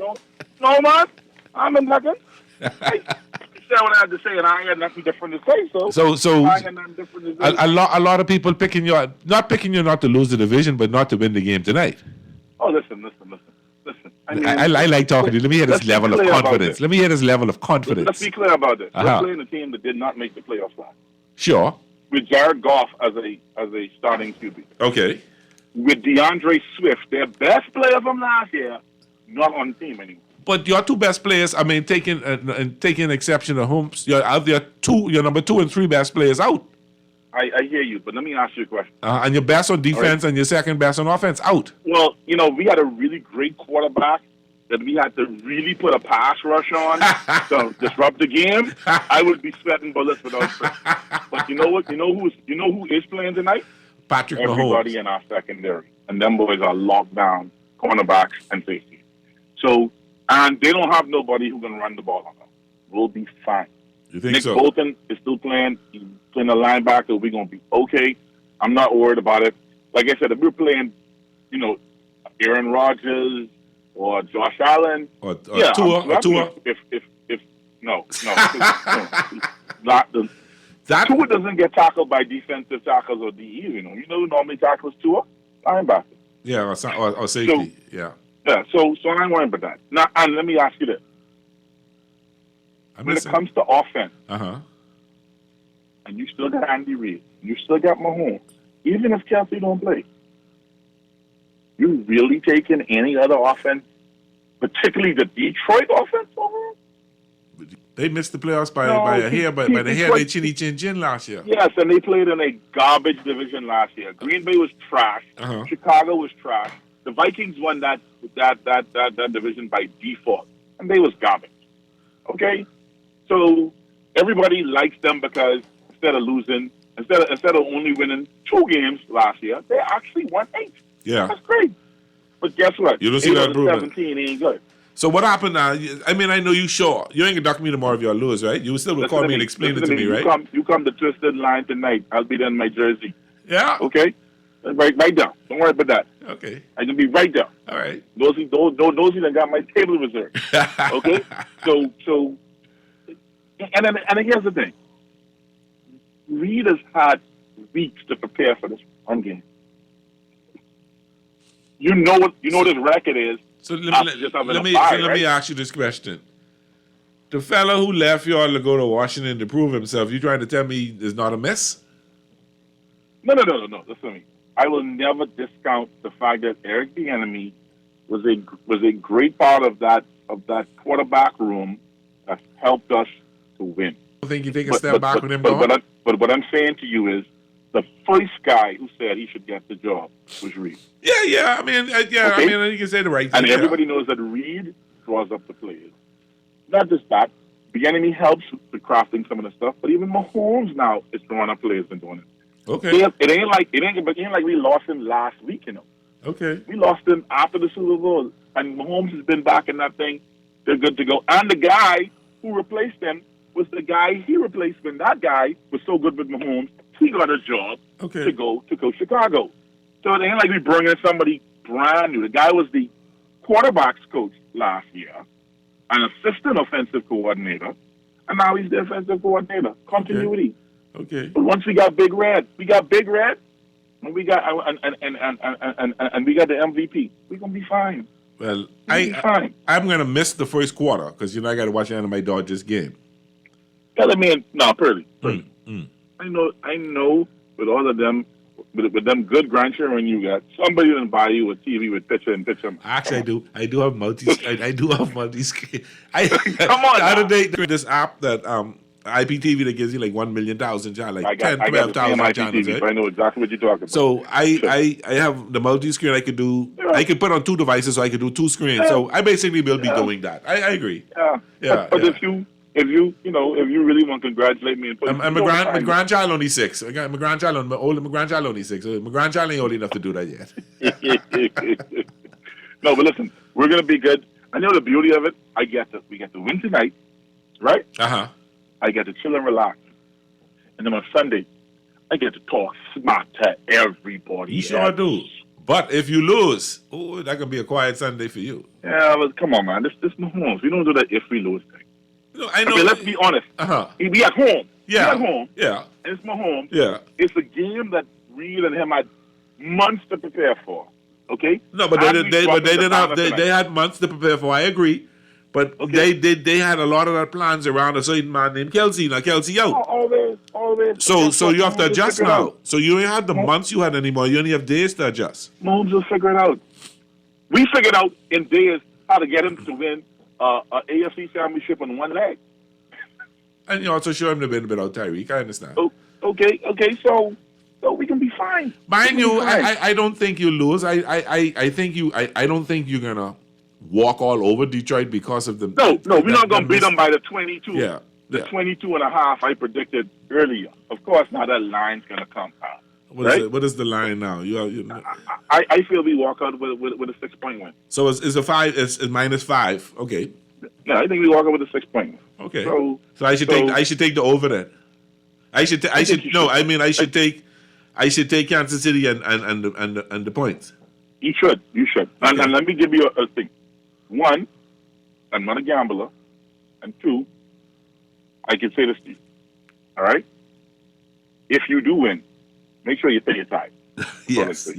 No, man. I've been ducking. Hey, say what I had to say, and I ain't got nothing different to say. So I ain't got nothing different to say. a lot of people not picking you not to lose the division, but not to win the game tonight. Oh, listen. I mean, I like talking to you. Let me hear this level of confidence. Let me hear this level of confidence. Let's be clear about this. We're playing a team that did not make the playoffs last. Sure. With Jared Goff as a starting QB. Okay. With DeAndre Swift, their best player from last year, not on the team anymore. But your two best players, I mean, taking exception to Holmes, your number 2 and 3 best players out. I hear you, but let me ask you a question. And your best on defense and your second best on offense out. Well, we had a really great quarterback that we had to really put a pass rush on to disrupt the game. I would be sweating bullets without sweat. But you know what? You know who is playing tonight? Patrick Mahomes. Everybody in our secondary, and them boys are locked down, cornerbacks and safety. So, and they don't have nobody who can run the ball on them. We'll be fine. You think Nick so? Bolton is still playing. He's playing a linebacker. We're going to be okay. I'm not worried about it. Like I said, if we're playing, Aaron Rodgers or Josh Allen, or Tua. Tua doesn't get tackled by defensive tackles or DE. You know who normally tackles Tua? Linebacker. Yeah, or safety. Yeah. Yeah. So I ain't worried about that. Now, and let me ask you this. When it comes to offense, and you still got Andy Reid, you still got Mahomes, even if Kelsey don't play, you really taking any other offense, particularly the Detroit offense, over? They missed the playoffs by the hair they chin last year. Yes, and they played in a garbage division last year. Green Bay was trash. Chicago was trash. The Vikings won that division by default, and they was garbage. Okay. So everybody likes them because instead of only winning 2 games last year, they actually won 8. Yeah, that's great. But guess what? You don't see that improvement. 17 ain't good. So what happened now? I mean, I know you sure. You ain't gonna duck me tomorrow if you lose, right? You still will call me and explain it to me, right? You come to Twisted Line tonight. I'll be there in my jersey. Yeah. Okay. Right down. Don't worry about that. Okay. I'm gonna be right down. All right. Those that got my table reserved. Okay. So. And here's the thing. Reid has had weeks to prepare for this run game. You know what this record is. So let me ask you this question. The fella who left y'all to go to Washington to prove himself, you trying to tell me is not a miss? No. Listen to me. I will never discount the fact that Eric Bieniemy was a great part of that quarterback room that helped us to win. I think you take a step back with him gone? But what I'm saying to you is the first guy who said he should get the job was Reed. Yeah. I mean, you can say the right thing. And everybody knows that Reed draws up the players. Not just that. Bieniemy helps with crafting some of the stuff, but even Mahomes now is drawing up players and doing it. Okay. It ain't like we lost him last week, Okay. We lost him after the Super Bowl, and Mahomes has been back in that thing. They're good to go. And the guy who replaced him was the guy he replaced when that guy was so good with Mahomes, he got a job to go to coach Chicago. So it ain't like we bring in somebody brand new. The guy was the quarterbacks coach last year, an assistant offensive coordinator, and now he's the offensive coordinator. Continuity. Okay. But once we got Big Red, and we got and we got the MVP. We're gonna be fine. Well, I'm gonna miss the first quarter because I got to watch the end of my Dodgers game. Purdy. I know. With all of them, with them good grandchildren you got, somebody didn't buy you a TV with picture. Actually, I do have multi. I do have multi-screen. Come on. The other day, this app that IPTV that gives you like 1 million thousand channels, like 10, 12,000 channels. Right? I know exactly what you're talking about. So I have the multi-screen. I could do. I could put on 2 devices, so I could do 2 screens. Yeah. So I basically will be doing that. I agree. Yeah. But if you really want to congratulate me and put my grandchild only 6. My grandchild only 6. So my grandchild ain't old enough to do that yet. No, but listen, we're gonna be good. I know the beauty of it. We get to win tonight, right? I get to chill and relax, and then on Sunday, I get to talk smack to everybody. You sure do. But if you lose, that could be a quiet Sunday for you. Yeah, but come on, man. This Mahomes. We don't do that if we lose thing. I know. Okay, let's be honest. We at home. Yeah. We at home. Yeah. And it's Mahomes. Yeah. It's a game that Reed and him had months to prepare for. Okay. No, but they had months to prepare for. I agree. But they had a lot of their plans around a certain man named Kelsey. Now Kelsey out. Always. So you have to adjust now. So you don't have the months you had anymore. You only have days to adjust. Mahomes will figure it out. We figured out in days how to get him to win an AFC championship on one leg. And you also show him to win without Tyreek. I understand. Okay. So we can be fine. Mind you, I don't think you lose. I don't think you're gonna walk all over Detroit because of them. No, we're not gonna beat them by the 22. Yeah. The 22 and a half I predicted earlier. Of course, now that line's gonna come out. What is the line now? I feel we walk out with a 6-point win. So it's a 5. It's -5. Okay. Yeah, I think we walk out with a 6-point win. Okay. So I should take the over then. I should take Kansas City and the points. You should. And let me give you a thing. 1, I'm not a gambler, and 2, I can say this to you. All right. If you do win, make sure you pay your tithe. Yes.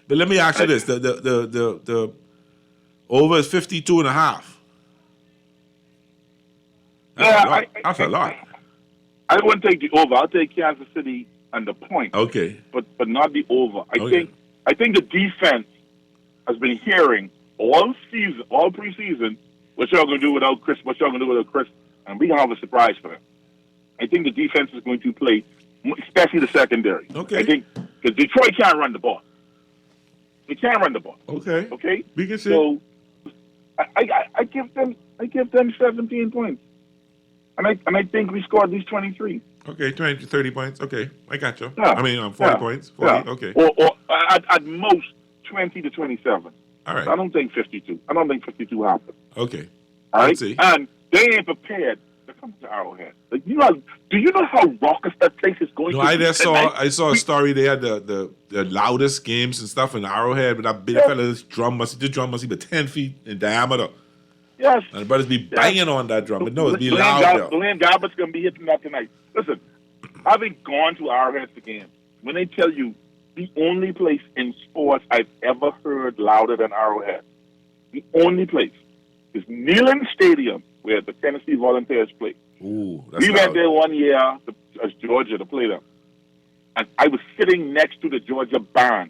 But let me ask you this: the over is 52.5. That's a lot. I wouldn't take the over. I'll take Kansas City and the point. Okay. But not the over. I think the defense has been hearing all preseason what y'all gonna do without Chris. And we gonna have a surprise for them. I think the defense is going to play, especially the secondary. Okay. I think because Detroit can't run the ball. They can't run the ball. Okay. We can see. So I give them 17 points, and I think we scored these 23. Okay, 20 to 30 points. Okay, I got you. Yeah. I mean, 40 points. 40. Yeah. Okay. Or at most 20 to 27. All right. I don't think 52. I don't think 52 happens. Okay. All right. Let's see. And they ain't prepared to come to Arrowhead. Like, do you know how raucous that place is going No, to I be? I saw a story. They had the loudest games and stuff in Arrowhead, but that big fella, this drum must be about 10 feet in diameter. Yes. And the brothers be banging on that drum, but no, it's be loud. Blaine Gabbert's going to be hitting that tonight. Listen, having gone to Arrowhead for games, when they tell you the only place in sports I've ever heard louder than Arrowhead, the only place is Neyland Stadium, where the Tennessee Volunteers play. Ooh, that's we went there one year as Georgia to play them. And I was sitting next to the Georgia band.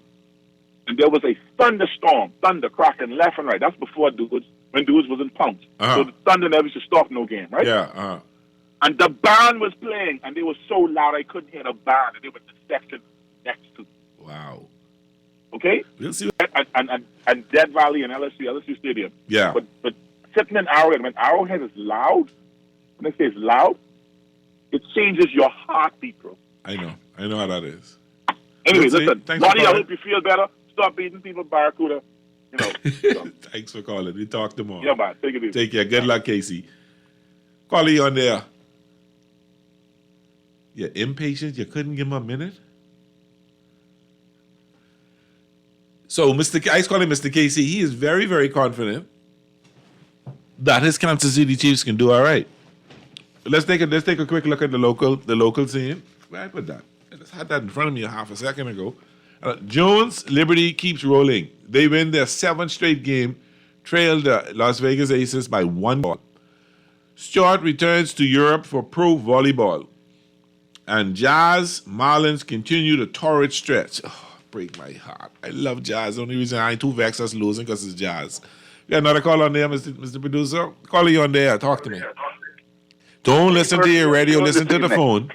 And there was a thunderstorm, thunder cracking left and right. That's before when dudes was in pumps. So the thunder never used to stop no game, right? Yeah. And the band was playing, and they were so loud I couldn't hear the band, and they were the section next to. Wow. Okay? We'll see. And Dead Valley and LSU Stadium. Yeah. But sitting in Arrowhead, when Arrowhead is loud, when they say it's loud, it changes your heartbeat, bro. I know how that is. Anyway, Listen, listen, thanks buddy, for I calling. hope you feel better. Stop beating people, Barracuda. You know. Thanks for calling. We talk tomorrow. Yeah, man. Take it easy. Take care. Good luck, Casey. Calling you on there. You're impatient? You couldn't give him a minute? So, I was calling Mr. Casey. He is very, very confident that his Kansas City Chiefs can do all right. Let's take a quick look at the local scene. Where I put that? I just had that in front of me a half a second ago. Jones Liberty keeps rolling. They win their 7th straight game, trailed the Las Vegas Aces by 1 ball. Stuart returns to Europe for pro volleyball. And Jazz Marlins continue the torrid stretch. Oh, break my heart. I love Jazz. The only reason I ain't too vexed us losing because it's Jazz. We got another call on there, Mr. Producer. Call you on there. Talk to me. Don't listen to your radio. Listen to the phone.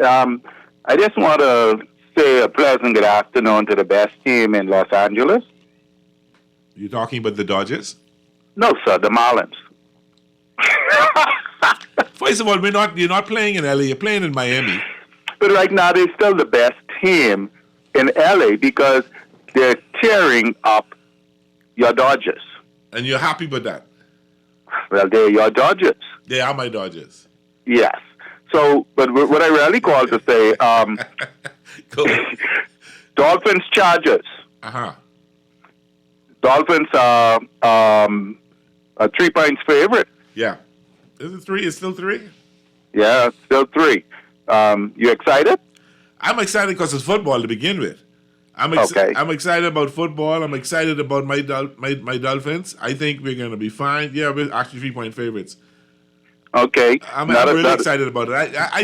I just want to say a pleasant good afternoon to the best team in Los Angeles. You talking about the Dodgers? No, sir, the Marlins. First of all, you're not playing in LA. You're playing in Miami. But right now, they're still the best team in LA because they're tearing up your Dodgers. And you're happy with that? Well, they're your Dodgers. They are my Dodgers. Yes. So, but what I really called to say, Dolphins, Chargers. Uh-huh. Dolphins are a 3 points favorite. Yeah. Is it 3? It's still 3? Yeah, still 3. You excited? I'm excited because it's football to begin with. I'm excited about football. I'm excited about my Dolphins. I think we're going to be fine. Yeah, we're actually 3-point favorites. Okay. I'm really excited about it. I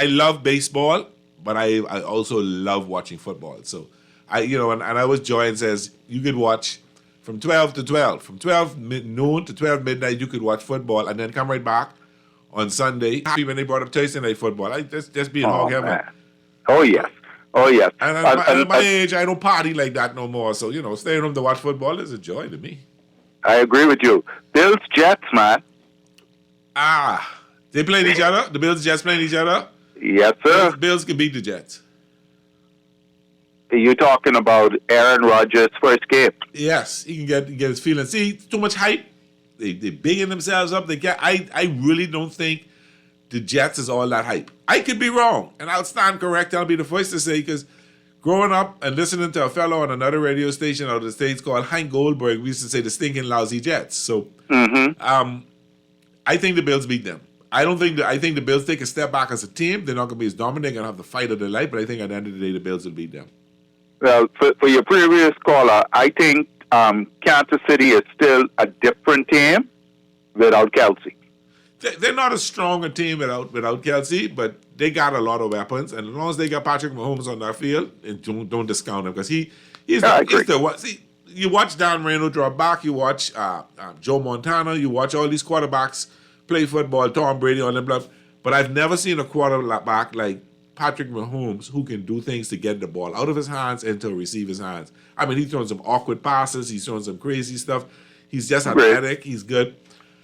love baseball, but I also love watching football. So and I was Joy says you could watch from 12 to 12. From 12 noon to 12 midnight, you could watch football and then come right back on Sunday. When they brought up Thursday night football, I just be in hog heaven. Man. Oh, yes. Oh, yes. And at my age, I don't party like that no more. So, staying home to watch football is a joy to me. I agree with you. Bills, Jets, man. They playing each other? The Bills, Jets playing each other? Yes, sir. Bills can beat the Jets. You're talking about Aaron Rodgers' first game? Yes, he can get his feelings. See, too much hype. They bigging themselves up. I really don't think the Jets is all that hype. I could be wrong, and I'll stand correct. I'll be the first to say, because growing up and listening to a fellow on another radio station out of the States called Hank Goldberg, we used to say the stinking lousy Jets. So, I think the Bills beat them. I think the Bills take a step back as a team. They're not going to be as dominant. They're going to have the fight of their life, but I think at the end of the day, the Bills will beat them. Well, for your previous caller, I think Kansas City is still a different team without Kelsey. They're not a stronger team without Kelsey, but they got a lot of weapons. And as long as they got Patrick Mahomes on that field, and don't discount him because he's the one. See, you watch Dan Marino drop back, you watch Joe Montana, you watch all these quarterbacks play football, Tom Brady on them bluff. But I've never seen a quarterback like Patrick Mahomes who can do things to get the ball out of his hands and to receive his hands. I mean, he's throwing some awkward passes, he's throwing some crazy stuff. He's just athletic, he's good.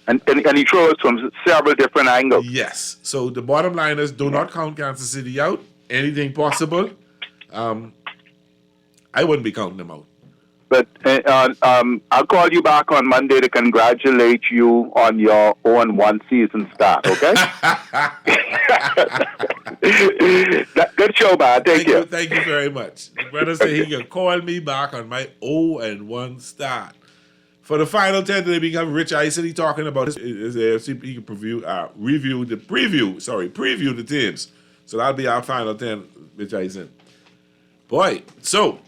And he throws from several different angles. Yes. So the bottom line is, do not count Kansas City out. Anything possible. I wouldn't be counting them out. But I'll call you back on Monday to congratulate you on your 0-1 season start, okay? Good show, man. Thank you. Thank you very much. The brother said he can call me back on my 0-1 start. For the final 10 today, we have Rich Eisen talking about his AFC. He can preview the teams. So that'll be our final 10, Rich Eisen. Boy, so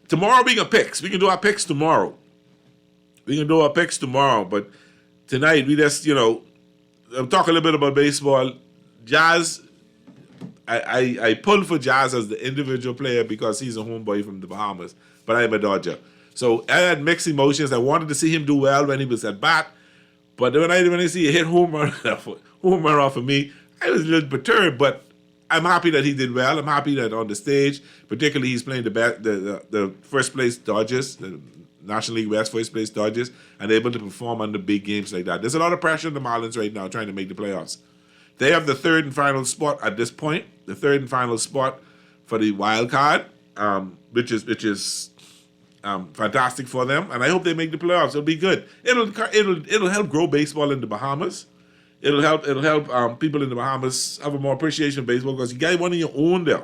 tomorrow we can picks. We can do our picks tomorrow. But tonight we just, I'll talk a little bit about baseball. Jazz, I pulled for Jazz as the individual player because he's a homeboy from the Bahamas, but I'm a Dodger. So I had mixed emotions. I wanted to see him do well when he was at bat, But when I see a hit home run off of me, I was a little perturbed. But I'm happy that he did well. I'm happy that on the stage, particularly he's playing the first place Dodgers, the National League West first place Dodgers, and able to perform under big games like that. There's a lot of pressure on the Marlins right now trying to make the playoffs. They have the third and final spot at this point, the third and final spot for the wild card, which is fantastic for them, and I hope they make the playoffs. It'll be good. It'll help grow baseball in the Bahamas. It'll help people in the Bahamas have a more appreciation of baseball because you got one of your own there.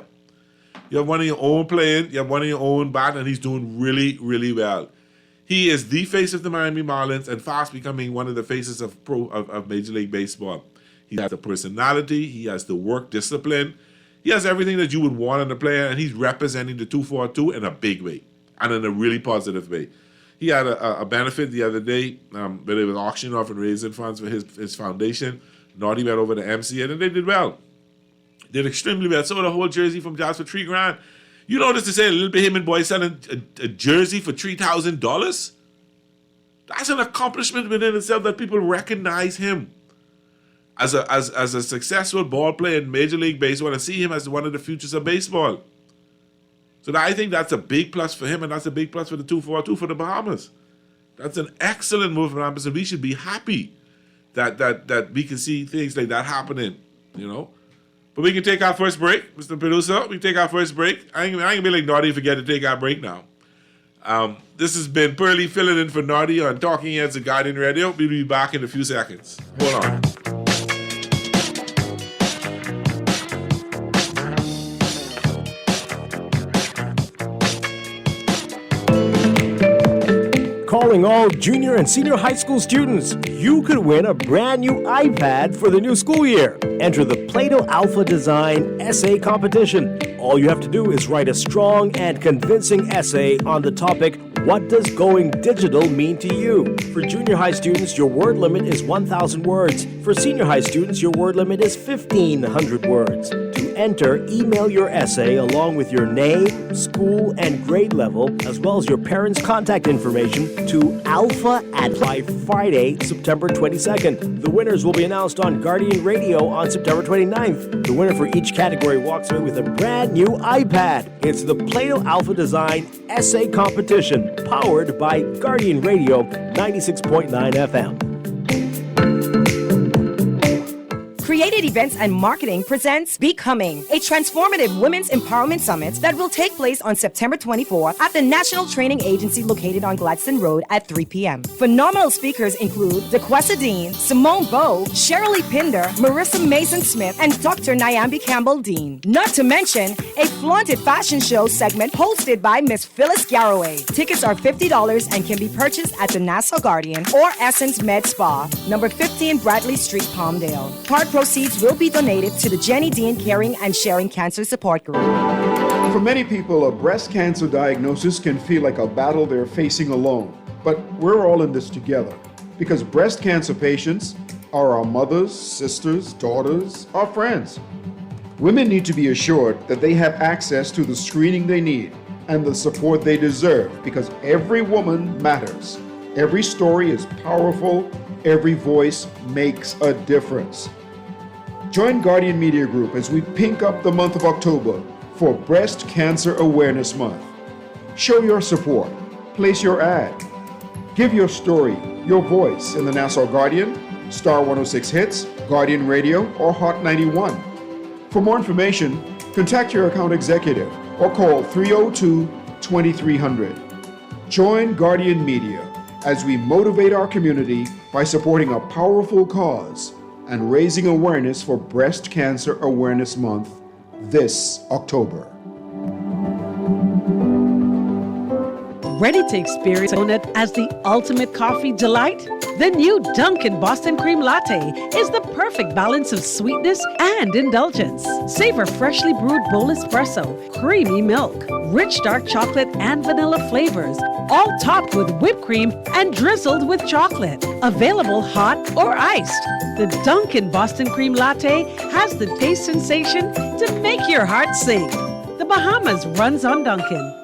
You have one of your own playing. You have one of your own batting, and he's doing really, really well. He is the face of the Miami Marlins and fast becoming one of the faces of Major League Baseball. He has the personality. He has the work discipline. He has everything that you would want in a player, and he's representing the 242 in a big way and in a really positive way. He had a benefit the other day where they was auctioning off and raising funds for his foundation. Naughty went over to MC and they did well. Did extremely well. Sold a whole jersey from Jazz for $3,000. You notice to say a little Bahamian boy selling a jersey for $3,000? That's an accomplishment within itself that people recognize him as a successful ball player in Major League Baseball and see him as one of the futures of baseball. So I think that's a big plus for him, and that's a big plus for the 242 for the Bahamas. That's an excellent move from Amberson. We should be happy that we can see things like that happening, you know. But we can take our first break, Mr. Producer. We can take our first break. I ain't gonna be like Naughty and forget to take our break now. This has been Pearlie filling in for Naughty on Talking Heads at Guardian Radio. We'll be back in a few seconds. Hold on. Calling all junior and senior high school students, you could win a brand new iPad for the new school year. Enter the Play-Doh Alpha Design Essay Competition. All you have to do is write a strong and convincing essay on the topic, what does going digital mean to you? For junior high students, your word limit is 1,000 words. For senior high students, your word limit is 1,500 words. To enter, email your essay along with your name, school, and grade level, as well as your parents' contact information to Alpha by Friday, September 22nd. The winners will be announced on Guardian Radio on September 29th. The winner for each category walks away with a brand new iPad. It's the Play-Doh Alpha Design Essay Competition, powered by Guardian Radio 96.9 FM. Creative Events and Marketing presents Becoming, a transformative women's empowerment summit that will take place on September 24th at the National Training Agency located on Gladstone Road at 3 p.m. Phenomenal speakers include DeQuesta Dean, Simone Bowe, Shirley Pinder, Marissa Mason-Smith, and Dr. Nyambi Campbell-Dean. Not to mention a flaunted fashion show segment hosted by Miss Phyllis Garraway. Tickets are $50 and can be purchased at the Nassau Guardian or Essence Med Spa, number 15 Bradley Street, Palmdale. Part proceeds will be donated to the Jenny Dean Caring and Sharing Cancer Support Group. For many people, a breast cancer diagnosis can feel like a battle they're facing alone. But we're all in this together because breast cancer patients are our mothers, sisters, daughters, our friends. Women need to be assured that they have access to the screening they need and the support they deserve because every woman matters. Every story is powerful. Every voice makes a difference. Join Guardian Media Group as we pink up the month of October for Breast Cancer Awareness Month. Show your support. Place your ad. Give your story, your voice in the Nassau Guardian, Star 106 Hits, Guardian Radio, or Hot 91. For more information, contact your account executive or call 302-2300. Join Guardian Media as we motivate our community by supporting a powerful cause and raising awareness for Breast Cancer Awareness Month this October. Ready to experience donut as the ultimate coffee delight? The new Dunkin' Boston Cream Latte is the perfect balance of sweetness and indulgence. Savor freshly brewed bold espresso, creamy milk, rich dark chocolate and vanilla flavors, all topped with whipped cream and drizzled with chocolate. Available hot or iced. The Dunkin' Boston Cream Latte has the taste sensation to make your heart sing. The Bahamas runs on Dunkin'.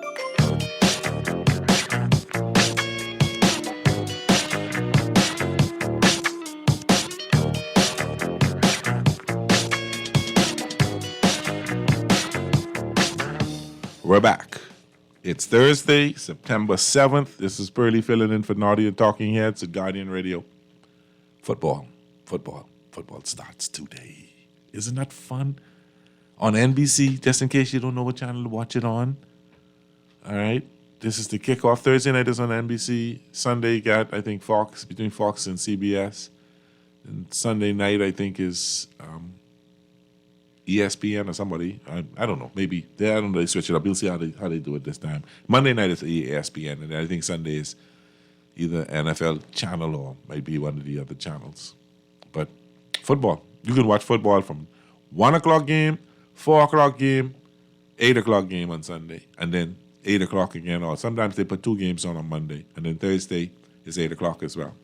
We're back. It's Thursday, September 7th. This is Pearly filling in for Naughty and Talking Heads at Guardian Radio. Football starts today. Isn't that fun? On NBC, just in case you don't know what channel to watch it on. All right. This is the kickoff. Thursday night is on NBC. Sunday, you got, I think, Fox, between Fox and CBS. And Sunday night, I think, is ESPN or somebody. I don't know. Maybe. I don't know. They switch it up. You'll see how they do it this time. Monday night is ESPN. And I think Sunday is either NFL channel or maybe one of the other channels. But football. You can watch football from 1 o'clock game, 4 o'clock game, 8 o'clock game on Sunday. And then 8 o'clock again, or sometimes they put 2 games on Monday, and then Thursday is 8 o'clock as well.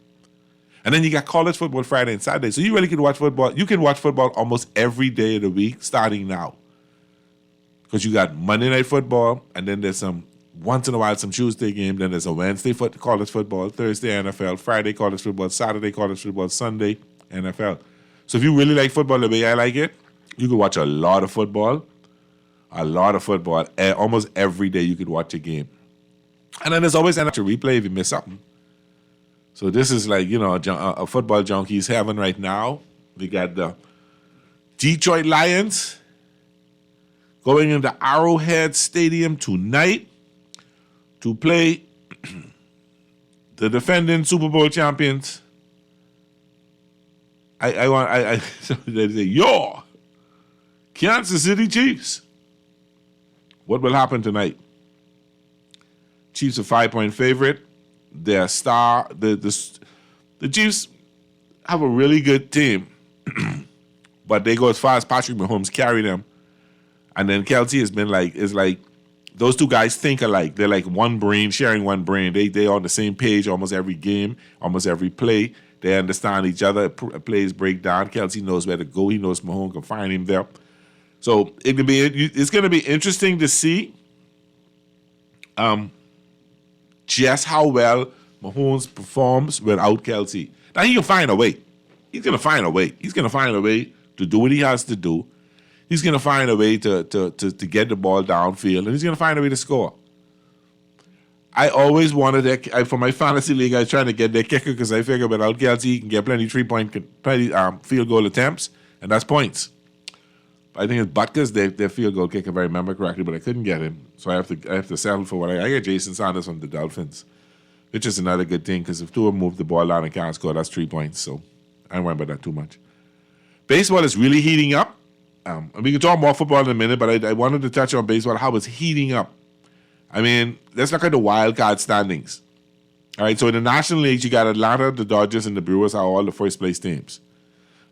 And then you got college football Friday and Saturday, so you really can watch football. You can watch football almost every day of the week, starting now. Because you got Monday Night Football, and then there's once in a while, some Tuesday game, then there's a Wednesday college football, Thursday NFL, Friday college football, Saturday college football, Sunday NFL. So if you really like football the way I like it, you can watch a lot of football. Almost every day you could watch a game. And then there's always an extra replay if you miss something. So this is like, a football junkie's heaven right now. We got the Detroit Lions going into Arrowhead Stadium tonight to play the defending Super Bowl champions. They say, Kansas City Chiefs. What will happen tonight? Chiefs are 5-point favorite. Their star, the Chiefs have a really good team, but they go as far as Patrick Mahomes carry them, and then Kelce has been like those two guys think alike. They're like one brain, sharing one brain. They on the same page almost every game, almost every play. They understand each other. Plays break down. Kelce knows where to go. He knows Mahomes can find him there. So it's going to be interesting to see just how well Mahomes performs without Kelce. Now, he can find a way. He's going to find a way. He's going to find a way to do what he has to do. He's going to find a way to get the ball downfield, and he's going to find a way to score. I always wanted that. For my fantasy league, I was trying to get their kicker because I figured without Kelce, he can get plenty field goal attempts, and that's points. I think it's Butkus, their field goal kicker, if I remember correctly, but I couldn't get him. So I have to settle for what I get. Jason Sanders from the Dolphins, which is another good thing because if Tua move the ball down and can't score, that's 3 points. So I don't worry about that too much. Baseball is really heating up. We can talk more football in a minute, but I wanted to touch on baseball, how it's heating up. I mean, let's look at the wild card standings. All right, so in the National League, you got Atlanta, the Dodgers, and the Brewers are all the first place teams.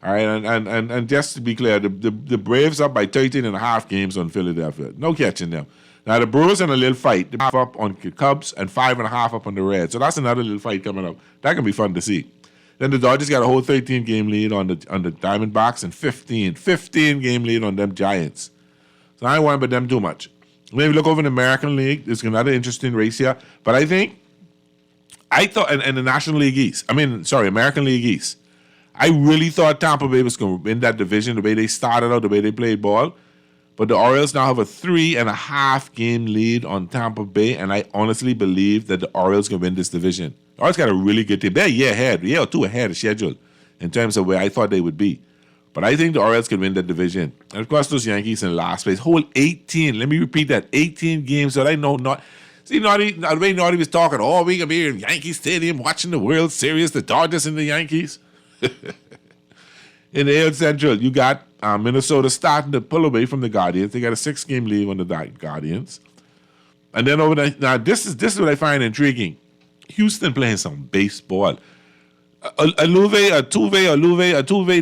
All right, and just to be clear, the Braves up by 13.5 games on Philadelphia. No catching them. Now, the Brewers in a little fight. They're 5 up on the Cubs and 5.5 up on the Reds. So that's another little fight coming up. That can be fun to see. Then the Dodgers got a whole 13-game lead on the Diamondbacks and 15-game lead on them Giants. So I ain't worrying about them too much. Maybe look over in the American League. There's another interesting race here. But I thought, in the National League East, American League East, I really thought Tampa Bay was going to win that division, the way they started out, the way they played ball. But the Orioles now have a 3.5-game lead on Tampa Bay, and I honestly believe that the Orioles can win this division. The Orioles got a really good team. They're a year or two ahead of schedule in terms of where I thought they would be. But I think the Orioles can win that division. And, of course, those Yankees in last place. Whole 18, let me repeat that, 18 games that I know not. See, the way Naughty was talking, we can be in Yankee Stadium watching the World Series, the Dodgers and the Yankees. In the AL Central, you got Minnesota starting to pull away from the Guardians. They got a 6-game lead on the Guardians. And then over there, now this is what I find intriguing. Houston playing some baseball. Altuve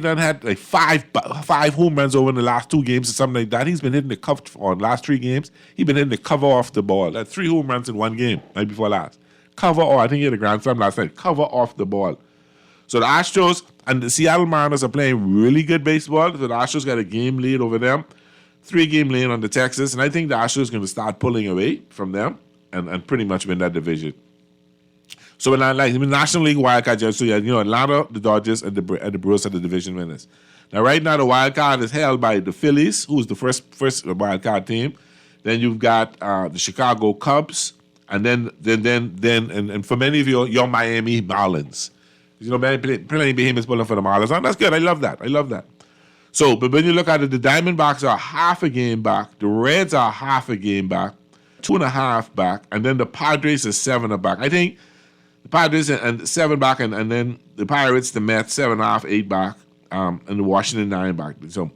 done had like five home runs over in the last 2 games or something like that. He's been hitting the cover on last 3 games. He's been hitting the cover off the ball. That's 3 home runs in 1 game, night before last. Cover off. I think he had a grand slam last night. Cover off the ball. So the Astros and the Seattle Mariners are playing really good baseball. So the Astros got a game lead over them, 3-game lead on the Texas, and I think the Astros are going to start pulling away from them and pretty much win that division. So in the National League wildcard, so Atlanta, the Dodgers, and the Brewers are the division winners. Now, right now, the wild card is held by the Phillies, who's the first wild card team. Then you've got the Chicago Cubs, and then for many of you, your Miami Marlins. You know, plenty behemoths pulling for the Marlins. And that's good. I love that. So, but when you look at it, the Diamondbacks are half a game back. The Reds are half a game back, 2.5 back, and then the Padres are 7 back. I think the Padres and 7 back, and then the Pirates, the Mets, 7.5, 8 back, and the Washington 9 back. So,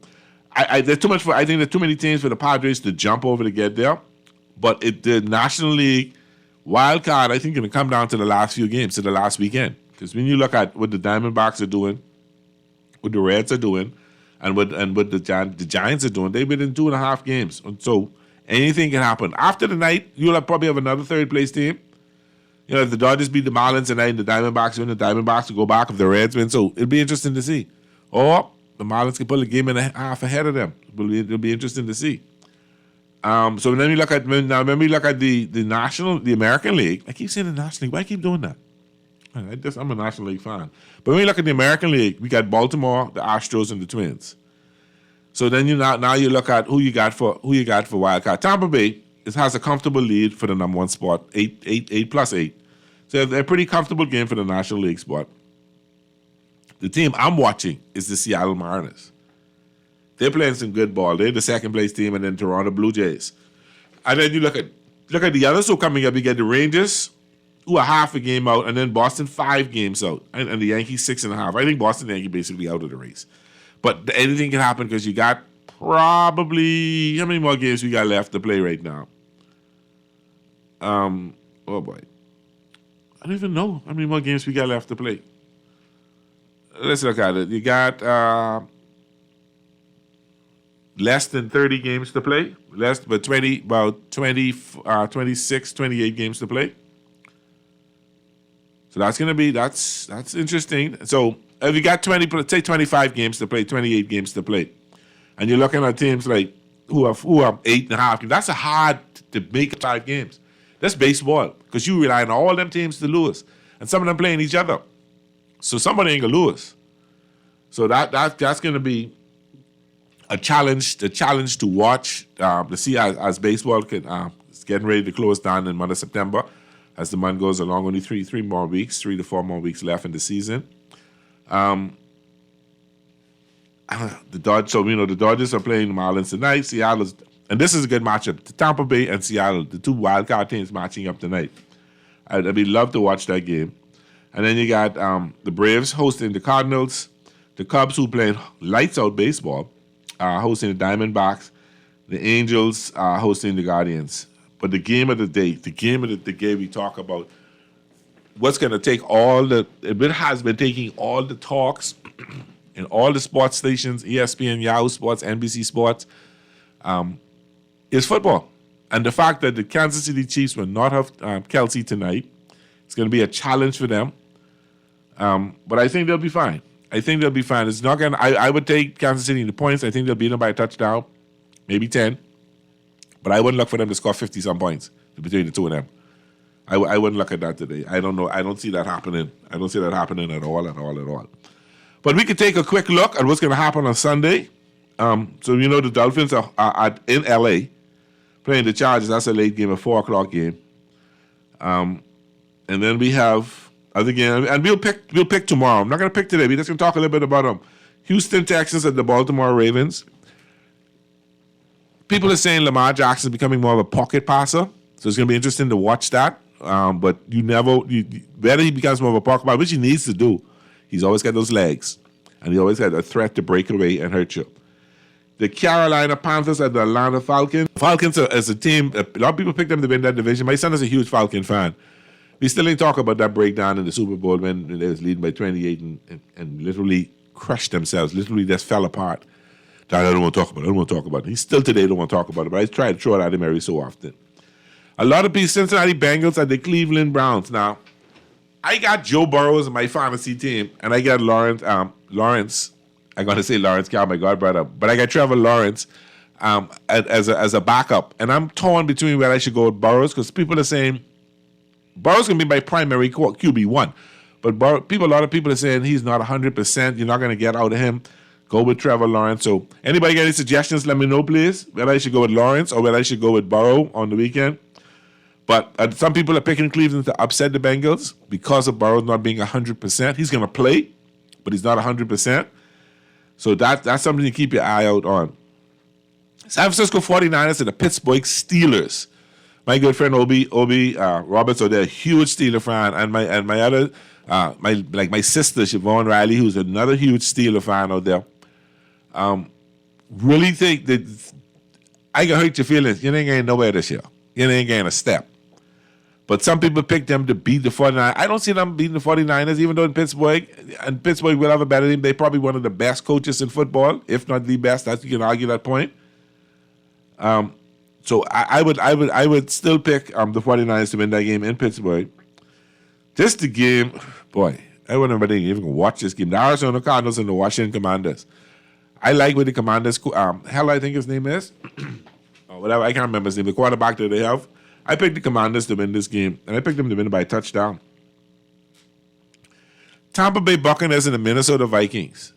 there's too much I think there's too many teams for the Padres to jump over to get there. But the National League wild card, I think, going to come down to the last few games, to the last weekend. Because when you look at what the Diamondbacks are doing, what the Reds are doing, and what the Giants are doing, they've been in 2.5 games. And so anything can happen. After the night, you'll probably have another third place team. You know, if the Dodgers beat the Marlins tonight and the Diamondbacks win, the Diamondbacks will go back if the Reds win. So it'll be interesting to see. Or the Marlins can pull a game and a half ahead of them. It'll be interesting to see. So then we look at the American League. I keep saying the National League. Why I keep doing that? I'm a National League fan. But when you look at the American League, we got Baltimore, the Astros, and the Twins. So then you look at who you got for wild card. Tampa Bay has a comfortable lead for the number 1 spot, 8+8. So they're a pretty comfortable game for the National League spot. The team I'm watching is the Seattle Mariners. They're playing some good ball. They're the second place team, and then Toronto Blue Jays. And then you look at the others who are coming up. You get the Rangers, who are half a game out, and then Boston 5 games out, and the Yankees 6.5. I think Boston and Yankees basically out of the race. But anything can happen because you got probably, how many more games we got left to play right now? Oh boy. I don't even know how many more games we got left to play. Let's look at it. You got less than 30 games to play. About 26, 28 games to play. So that's interesting. So if you got 25 games to play, 28 games to play, and you're looking at teams like who are 8.5 games, that's hard to make 5 games. That's baseball because you rely on all them teams to lose, and some of them playing each other. So somebody ain't gonna lose. So that's gonna be a challenge to watch to see as baseball is getting ready to close down in the month of September. As the month goes along, only 3 to 4 more weeks left in the season. The Dodgers are playing the Marlins tonight. Seattle's, and this is a good matchup. The Tampa Bay and Seattle, the 2 wild card teams matching up tonight. I'd love to watch that game. And then you got the Braves hosting the Cardinals, the Cubs, who playing lights out baseball, hosting the Diamondbacks, the Angels hosting the Guardians. But the game of the day we talk about what's going to take it has been taking all the talks in all the sports stations, ESPN, Yahoo Sports, NBC Sports, is football. And the fact that the Kansas City Chiefs will not have Kelsey tonight, it's going to be a challenge for them. But I think they'll be fine. It's not going to, I would take Kansas City in the points. I think they'll beat them by a touchdown, maybe 10. But I wouldn't look for them to score 50-some points between the two of them. I wouldn't look at that today. I don't know. I don't see that happening. I don't see that happening at all. But we could take a quick look at what's going to happen on Sunday. So, the Dolphins are in L.A. playing the Chargers. That's a late game, a 4 o'clock game. And then we have other games. And we'll pick tomorrow. I'm not going to pick today. We're just going to talk a little bit about them. Houston Texans at the Baltimore Ravens. People are saying Lamar Jackson is becoming more of a pocket passer, so it's going to be interesting to watch that. But whether he becomes more of a pocket passer, which he needs to do, he's always got those legs, and he always got a threat to break away and hurt you. The Carolina Panthers at the Atlanta Falcons. Falcons as a team, a lot of people picked them to win that division. My son is a huge Falcon fan. We still ain't talk about that breakdown in the Super Bowl when they was leading by 28 and literally crushed themselves, literally just fell apart. I don't want to talk about it. He still today don't want to talk about it, but I try to throw it at him every so often. A lot of people, Cincinnati Bengals at the Cleveland Browns. Now, I got Joe Burrows in my fantasy team, and I got Lawrence. I'm going to say Lawrence Cow, my god brother, but I got Trevor Lawrence as a backup, and I'm torn between where I should go with Burrows because people are saying Burrows going to be my primary QB1, but a lot of people are saying he's not 100%. You're not going to get out of him. Go with Trevor Lawrence. So anybody got any suggestions, let me know, please. Whether I should go with Lawrence or whether I should go with Burrow on the weekend. But some people are picking Cleveland to upset the Bengals because of Burrow not being 100%. He's going to play, but he's not 100%. So that's something to keep your eye out on. San Francisco 49ers and the Pittsburgh Steelers. My good friend Obi Roberts, they're a huge Steeler fan, and my other my sister Siobhan Riley, who's another huge Steeler fan out there. Really think that I can hurt your feelings. You ain't getting nowhere this year. You ain't getting a step. But some people pick them to beat the 49ers. I don't see them beating the 49ers, even though in Pittsburgh will have a better team. They're probably one of the best coaches in football, if not the best. You can argue that point. So I would still pick the 49ers to win that game in Pittsburgh. Just the game, boy, I wouldn't even watch this game. The Arizona Cardinals and the Washington Commanders. I like what the Commanders, I think his name is. Or whatever, I can't remember his name. The quarterback that they have. I picked the Commanders to win this game, and I picked them to win by a touchdown. Tampa Bay Buccaneers and the Minnesota Vikings.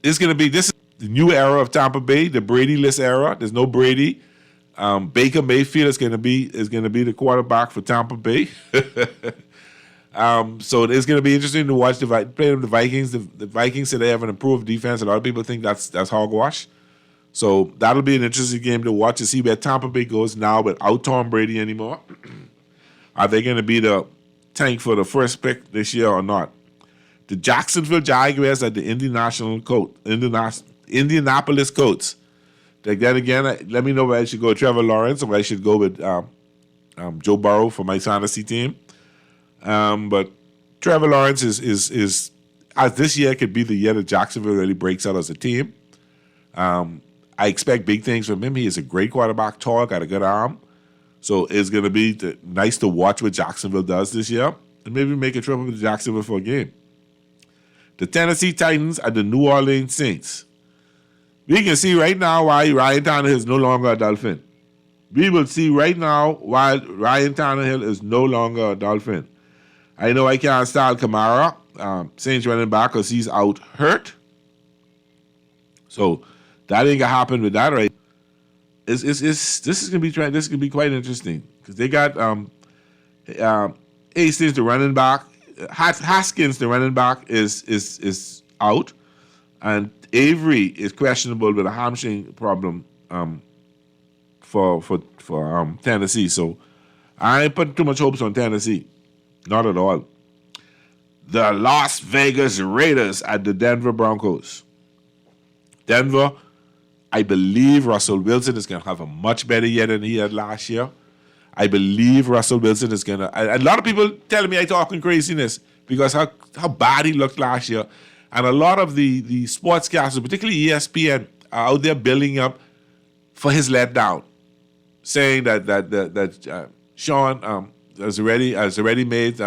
This is the new era of Tampa Bay, the Brady-less era. There's no Brady. Baker Mayfield is going to be the quarterback for Tampa Bay. So it's going to be interesting to watch the Vikings. The Vikings say they have an improved defense. A lot of people think that's hogwash. So that'll be an interesting game to watch to see where Tampa Bay goes now without Tom Brady anymore. Are they going to be the tank for the first pick this year or not? The Jacksonville Jaguars at the Indianapolis Colts. Then again, let me know where I should go with Trevor Lawrence or where I should go with Joe Burrow for my fantasy team. But Trevor Lawrence is as this year could be the year that Jacksonville really breaks out as a team. I expect big things from him. He is a great quarterback, tall, got a good arm. So it's going to be nice to watch what Jacksonville does this year and maybe make a trip up to Jacksonville for a game. The Tennessee Titans and the New Orleans Saints. We can see right now why Ryan Tannehill is no longer a Dolphin. We will see right now why Ryan Tannehill is no longer a Dolphin. I know I can't start Kamara, Saints running back, because he's out hurt. So that ain't gonna happen with that, right? This is gonna be quite interesting because they got Hastings, the running back, Haskins, the running back, is out, and Avery is questionable with a hamstring problem for Tennessee. So I ain't putting too much hopes on Tennessee, not at all. The Las Vegas Raiders at the Denver Broncos. Denver, I believe Russell Wilson is going to have a much better year than he had last year. I believe Russell Wilson is going to... A lot of people telling me I'm talking craziness because how bad he looked last year. And a lot of the sportscasters, particularly ESPN, are out there building up for his letdown, saying that Sean has already made...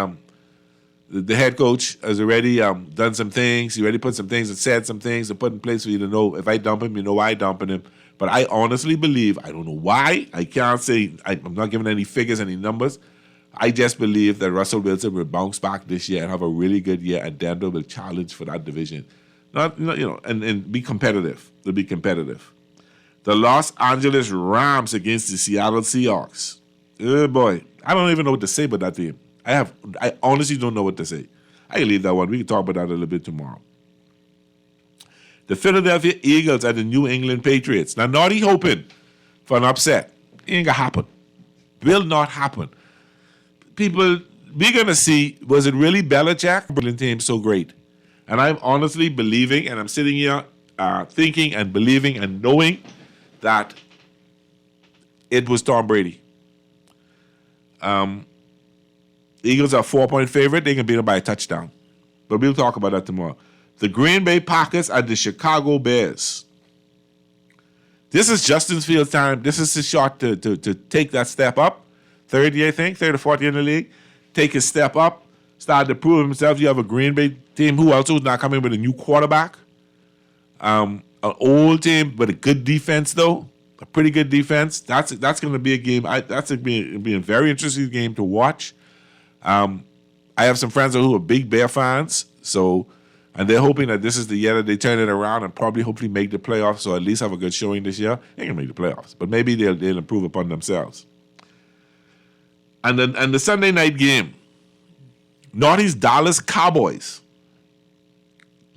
The head coach has already done some things. He already put some things and said some things and put in place for you to know if I dump him, you know why I'm dumping him. But I honestly believe, I don't know why, I can't say, I'm not giving any figures, any numbers. I just believe that Russell Wilson will bounce back this year and have a really good year, and Denver will challenge for that division. And be competitive. They'll be competitive. The Los Angeles Rams against the Seattle Seahawks. Oh boy, I don't even know what to say about that team. I honestly don't know what to say. I can leave that one. We can talk about that a little bit tomorrow. The Philadelphia Eagles and the New England Patriots. Now, Naughty hoping for an upset. It ain't gonna happen. Will not happen. People, we're gonna see, was it really Belichick? Brooklyn team so great. And I'm honestly believing, and I'm sitting here thinking and believing and knowing that it was Tom Brady. Eagles are a 4-point favorite. They can beat them by a touchdown. But we'll talk about that tomorrow. The Green Bay Packers and the Chicago Bears. This is Justin Fields' time. This is his shot to take that step up. Third or fourth year in the league. Take a step up. Start to prove himself. You have a Green Bay team who also is not coming with a new quarterback. An old team with a good defense, though. A pretty good defense. That's going to be a game. That's going to be a very interesting game to watch. I have some friends who are big Bear fans, so And they're hoping that this is the year that they turn it around and probably hopefully make the playoffs or at least have a good showing this year. They ain't going to make the playoffs, but maybe they'll improve upon themselves. And the Sunday night game, Northeast Dallas Cowboys.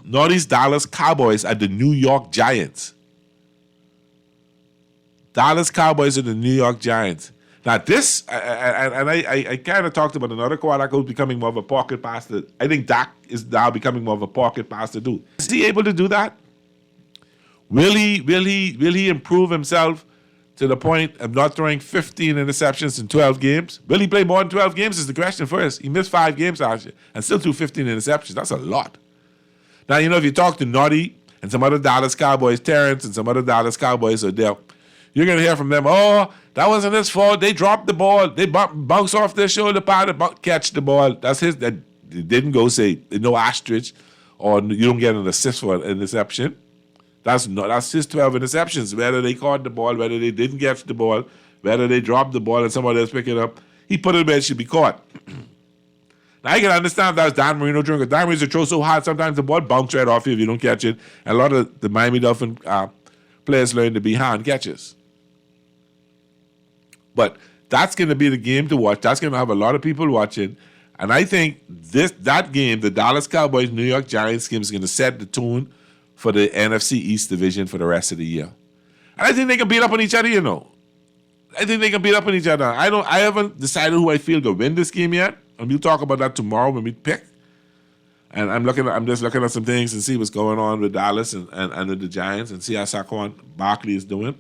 Northeast Dallas Cowboys at the New York Giants. Dallas Cowboys at the New York Giants. Now this, I kind of talked about another quarterback who's becoming more of a pocket passer. I think Dak is now becoming more of a pocket passer too. Is he able to do that? Will he improve himself to the point of not throwing 15 interceptions in 12 games? Will he play more than 12 games is the question first. He missed 5 games last year and still threw 15 interceptions. That's a lot. Now, if you talk to Noddy and some other Dallas Cowboys, Terrence and some other Dallas Cowboys are there, you're going to hear from them, oh, that wasn't his fault. They dropped the ball. They bounced off their shoulder pad and catch the ball. That's his. That didn't go say no ostrich or you don't get an assist for an interception. That's his 12 interceptions. Whether they caught the ball, whether they didn't catch the ball, whether they dropped the ball and somebody else picked it up, he put it where it should be caught. Now, I can understand if that was Dan Marino doing it. Dan Marino throw so hard, sometimes the ball bounces right off you if you don't catch it. And a lot of the Miami Dolphin players learn to be hand catches. But that's going to be the game to watch. That's going to have a lot of people watching. And I think that game, the Dallas Cowboys New York Giants game, is going to set the tone for the NFC East division for the rest of the year. And I think they can beat up on each other, I think they can beat up on each other. I haven't decided who I feel to win this game yet. And we'll talk about that tomorrow when we pick. And I'm just looking at some things and see what's going on with Dallas and with the Giants and see how Saquon Barkley is doing.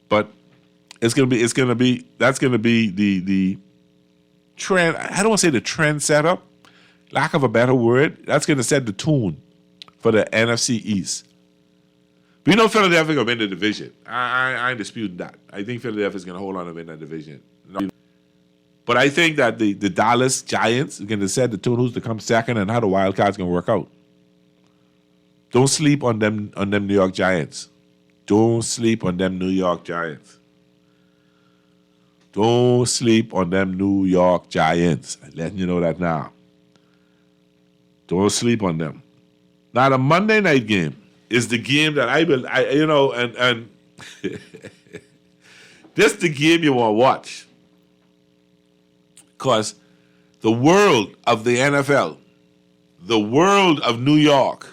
But that's gonna be the trend. I don't want to say the trend setup, lack of a better word. That's gonna set the tune for the NFC East. We know Philadelphia gonna win the division. I ain't disputing that. I think Philadelphia's gonna hold on to win that division. But I think that the Dallas Giants are gonna set the tune who's to come second and how the wild card's gonna work out. Don't sleep on them New York Giants. Don't sleep on them New York Giants. Don't sleep on them New York Giants. I'm letting you know that now. Don't sleep on them. Now, the Monday night game is the game that and this is the game you want to watch. Because the world of the NFL, the world of New York,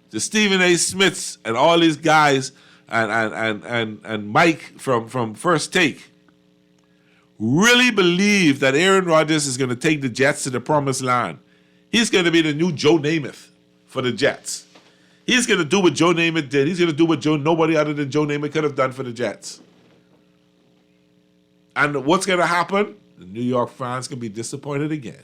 the Stephen A. Smiths and all these guys and Mike from First Take, really believe that Aaron Rodgers is going to take the Jets to the promised land. He's going to be the new Joe Namath for the Jets. He's going to do what Joe Namath did. He's going to do what nobody other than Joe Namath could have done for the Jets. And what's going to happen? The New York fans can be disappointed again.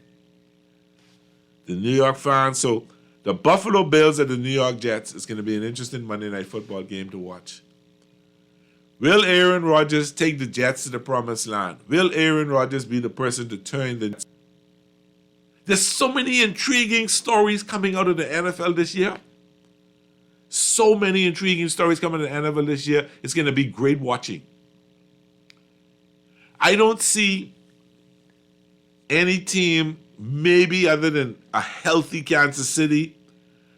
The New York fans. So the Buffalo Bills and the New York Jets is going to be an interesting Monday Night Football game to watch. Will Aaron Rodgers take the Jets to the promised land? Will Aaron Rodgers be the person to turn the... There's so many intriguing stories coming out of the NFL this year. So many intriguing stories coming out of the NFL this year. It's going to be great watching. I don't see any team, maybe other than a healthy Kansas City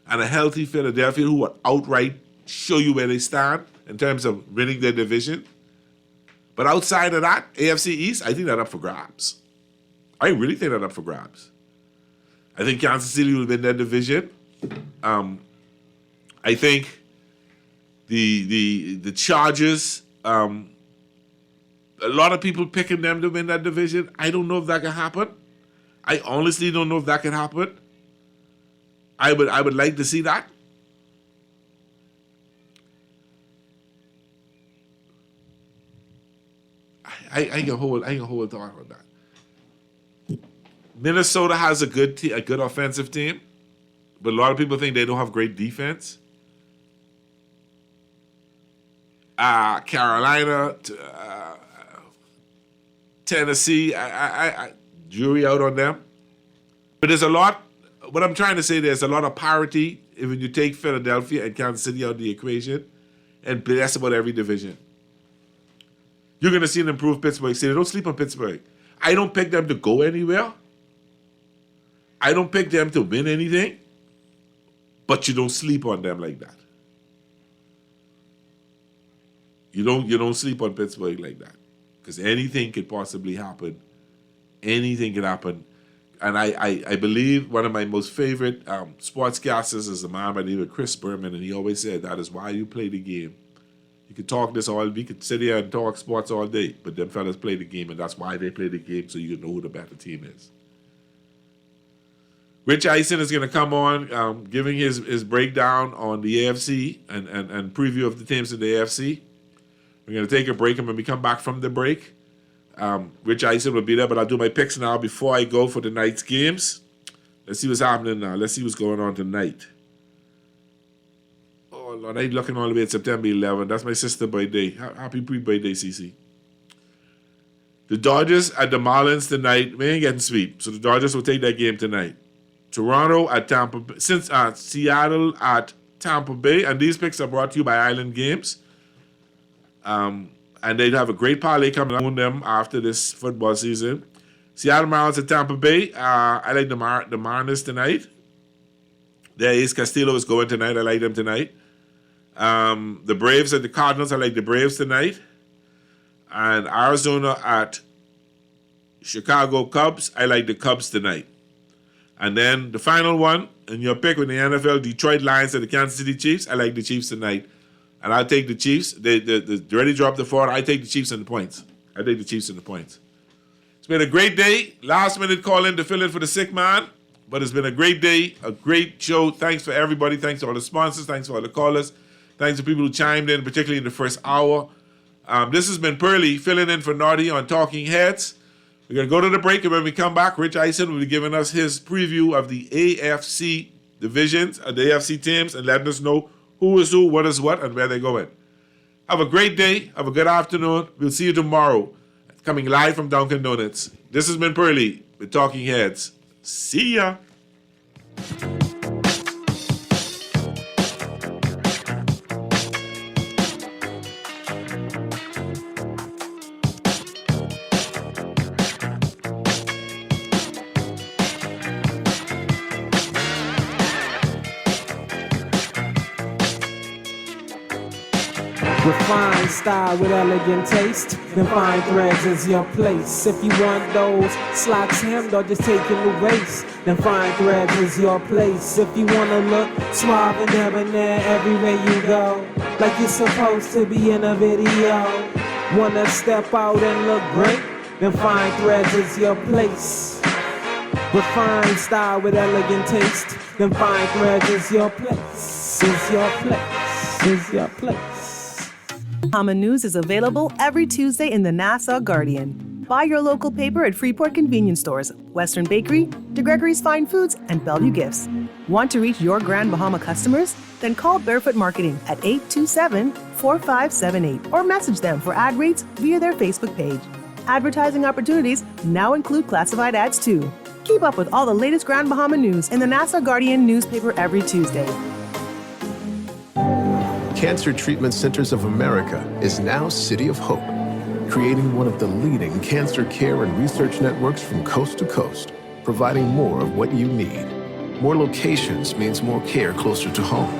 and a healthy Philadelphia, who will outright show you where they stand in terms of winning their division. But outside of that, AFC East, I think that's up for grabs. I really think that's up for grabs. I think Kansas City will win their division. I think the Chargers, a lot of people picking them to win that division. I don't know if that can happen. I honestly don't know if that can happen. I would like to see that. I can hold thought on that. Minnesota has a good offensive team, but a lot of people think they don't have great defense. Carolina, Tennessee, I jury out on them. But there's a lot. What I'm trying to say, there's a lot of parity when you take Philadelphia and Kansas City out of the equation, and that's about every division. You're going to see an improved Pittsburgh City. Don't sleep on Pittsburgh. I don't pick them to go anywhere. I don't pick them to win anything. but you don't sleep on them like that. You don't sleep on Pittsburgh like that, because anything could possibly happen. Anything could happen. And I believe one of my most favorite sportscasters is a man by the name of Chris Berman, and he always said that is why you play the game. You could talk this all, we could sit here and talk sports all day, but them fellas play the game, and that's why they play the game, so you know who the better team is. Rich Eisen is going to come on, giving his breakdown on the AFC and preview of the teams in the AFC. We're going to take a break, and when we come back from the break, Rich Eisen will be there, but I'll do my picks now before I go for tonight's games. Let's see what's happening now. Let's see what's going on tonight. Oh, Lord, I'm looking all the way at September 11th. That's my sister's birthday. Happy pre-birthday, Cece. The Dodgers at the Marlins tonight. We ain't getting sweep, so the Dodgers will take that game tonight. Toronto at Tampa Bay. Seattle at Tampa Bay. And these picks are brought to you by Island Games. And they'd have a great parlay coming on them after this football season. Seattle Mariners at Tampa Bay. I like the Mariners tonight. There is Castillo is going tonight. I like them tonight. The Braves at the Cardinals. I like the Braves tonight. And Arizona at Chicago Cubs. I like the Cubs tonight. And then the final one, in your pick with the NFL, Detroit Lions at the Kansas City Chiefs. I like the Chiefs tonight. And I'll take the Chiefs. They already dropped the 4. I take the Chiefs and the points. I take the Chiefs and the points. It's been a great day. Last minute call in to fill in for the sick man. But it's been a great day, a great show. Thanks for everybody. Thanks to all the sponsors. Thanks for all the callers. Thanks to people who chimed in, particularly in the first hour. This has been Pearly filling in for Naughty on Talking Heads. We're going to go to the break, and when we come back, Rich Eisen will be giving us his preview of the AFC divisions, the AFC teams, and letting us know who is who, what is what, and where they're going. Have a great day. Have a good afternoon. We'll see you tomorrow. Coming live from Dunkin' Donuts. This has been Pearly with Talking Heads. See ya. Refined style with elegant taste, then fine threads is your place. If you want those slacks hemmed or just taking the waist, then fine threads is your place. If you wanna look suave and debonair everywhere you go, like you're supposed to be in a video, wanna step out and look great, then fine threads is your place. Refined style with elegant taste, then fine threads is your place. Is your place. Is your place. Bahama News is available every Tuesday in the Nassau Guardian. Buy your local paper at Freeport convenience stores, Western Bakery, DeGregory's Fine Foods, and Bellevue Gifts. Want to reach your Grand Bahama customers? Then call Barefoot Marketing at 827-4578 or message them for ad rates via their Facebook page. Advertising opportunities now include classified ads too. Keep up with all the latest Grand Bahama news in the Nassau Guardian newspaper every Tuesday. Cancer Treatment Centers of America is now City of Hope, creating one of the leading cancer care and research networks from coast to coast, providing more of what you need. More locations means more care closer to home.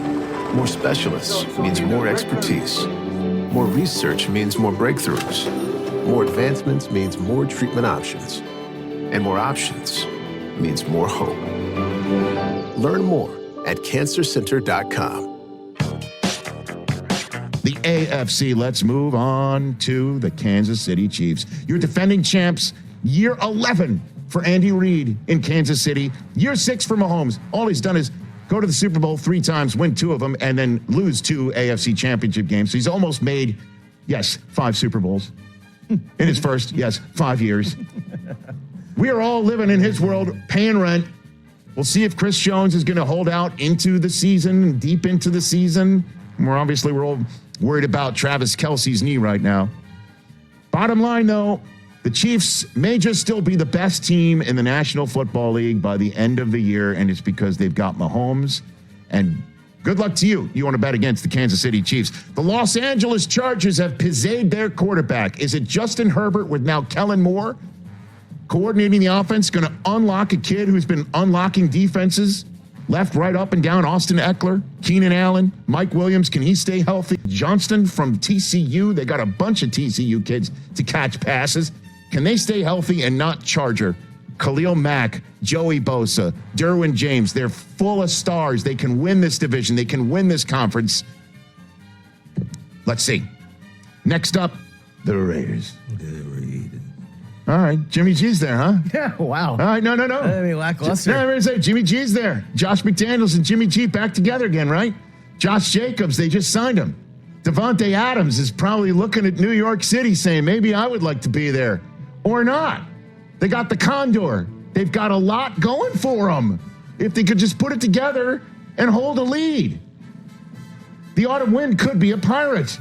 More specialists means more expertise. More research means more breakthroughs. More advancements means more treatment options. And more options means more hope. Learn more at cancercenter.com. The AFC, let's move on to the Kansas City Chiefs. Your defending champs, year 11 for Andy Reid in Kansas City. Year 6 for Mahomes. All he's done is go to the Super Bowl 3 times, win 2 of them, and then lose 2 AFC championship games. So he's almost made, 5 Super Bowls. In his first, 5 years. We are all living in his world, paying rent. We'll see if Chris Jones is going to hold out into the season, deep into the season. We're all worried about Travis Kelce's knee right now. Bottom line, though, the Chiefs may just still be the best team in the National Football League by the end of the year, and it's because they've got Mahomes. And good luck to you. You want to bet against the Kansas City Chiefs. The Los Angeles Chargers have pizzazed their quarterback. Is it Justin Herbert with now Kellen Moore coordinating the offense, going to unlock a kid who's been unlocking defenses Left, right, up and down. Austin Eckler, Keenan Allen, Mike Williams. Can he stay healthy? Johnston from TCU. They got a bunch of TCU kids to catch passes. Can they stay healthy and not Charger? Khalil Mack, Joey Bosa, Derwin James. They're full of stars. They can win this division. They can win this conference. Let's see. Next up, the Raiders. All right, Jimmy G's there, huh? Yeah, wow. All right, no. I mean, lackluster. No, I'm say Jimmy G's there. Josh McDaniels and Jimmy G back together again, right? Josh Jacobs, they just signed him. Devontae Adams is probably looking at New York City saying, maybe I would like to be there. Or not. They got the Condor. They've got a lot going for them. If they could just put it together and hold a lead. The autumn wind could be a pirate.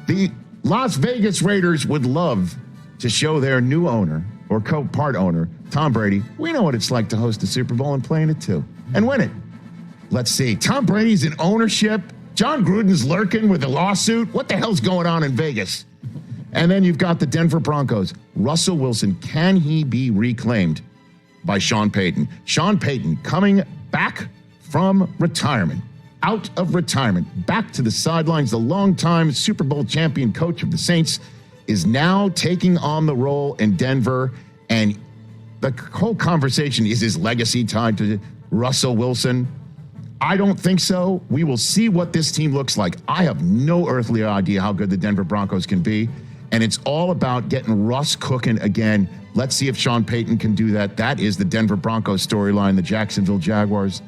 The Las Vegas Raiders would love to show their new owner or co-part owner, Tom Brady, we know what it's like to host a Super Bowl and play in it too, and win it. Let's see. Tom Brady's in ownership. John Gruden's lurking with a lawsuit. What the hell's going on in Vegas? And then you've got the Denver Broncos. Russell Wilson, can he be reclaimed by Sean Payton? Sean Payton coming back from retirement, out of retirement, back to the sidelines. The longtime Super Bowl champion coach of the Saints is now taking on the role in Denver, and the whole conversation is his legacy tied to Russell Wilson. I don't think so. We will see what this team looks like. I have no earthly idea how good the Denver Broncos can be, and it's all about getting Russ cooking again. Let's see if Sean Payton can do that. That is the Denver Broncos storyline. The Jacksonville Jaguars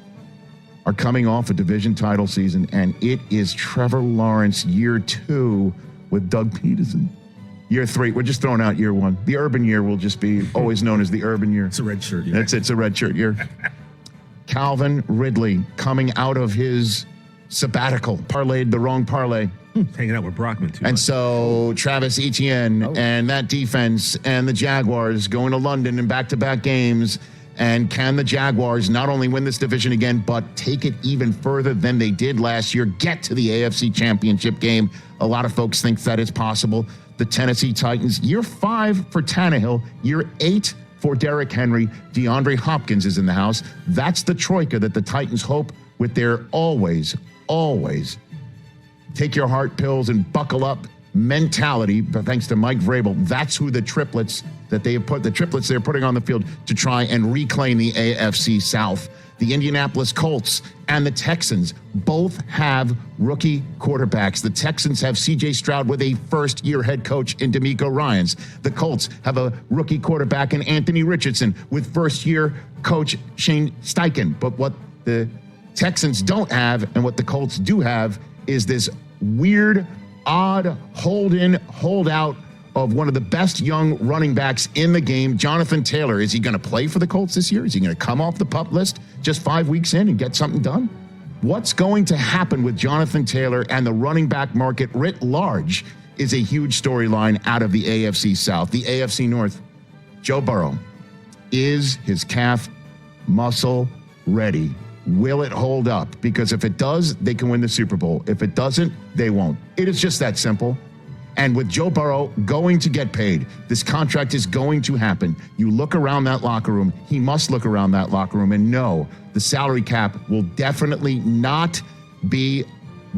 are coming off a division title season, and it is Trevor Lawrence year 2 with Doug Peterson. Year 3, we're just throwing out year 1. The urban year will just be always known as the urban year. It's a red shirt year. That's it, it's a red shirt year. Calvin Ridley coming out of his sabbatical, parlayed the wrong parlay. Hanging out with Brockman too. And so Travis Etienne and that defense and the Jaguars going to London in back-to-back games. And can the Jaguars not only win this division again, but take it even further than they did last year, get to the AFC Championship game? A lot of folks think that is possible. The Tennessee Titans, year 5 for Tannehill, year 8 for Derrick Henry. DeAndre Hopkins is in the house. That's the troika that the Titans hope with their always take your heart pills and buckle up mentality, but thanks to Mike Vrabel. That's who the triplets they're putting on the field to try and reclaim the AFC South. The Indianapolis Colts and the Texans both have rookie quarterbacks. The Texans have C.J. Stroud with a first-year head coach in DeMeco Ryans. The Colts have a rookie quarterback in Anthony Richardson with first-year coach Shane Steichen. But what the Texans don't have and what the Colts do have is this weird, odd hold-in, hold-out of one of the best young running backs in the game, Jonathan Taylor. Is he going to play for the Colts this year? Is he going to come off the PUP list just 5 weeks in and get something done? What's going to happen with Jonathan Taylor and the running back market writ large is a huge storyline out of the AFC South. The AFC North, Joe Burrow, is his calf muscle ready? Will it hold up? Because if it does, they can win the Super Bowl. If it doesn't, they won't. It is just that simple. And with Joe Burrow going to get paid, this contract is going to happen. You look around that locker room. He must look around that locker room and know the salary cap will definitely not be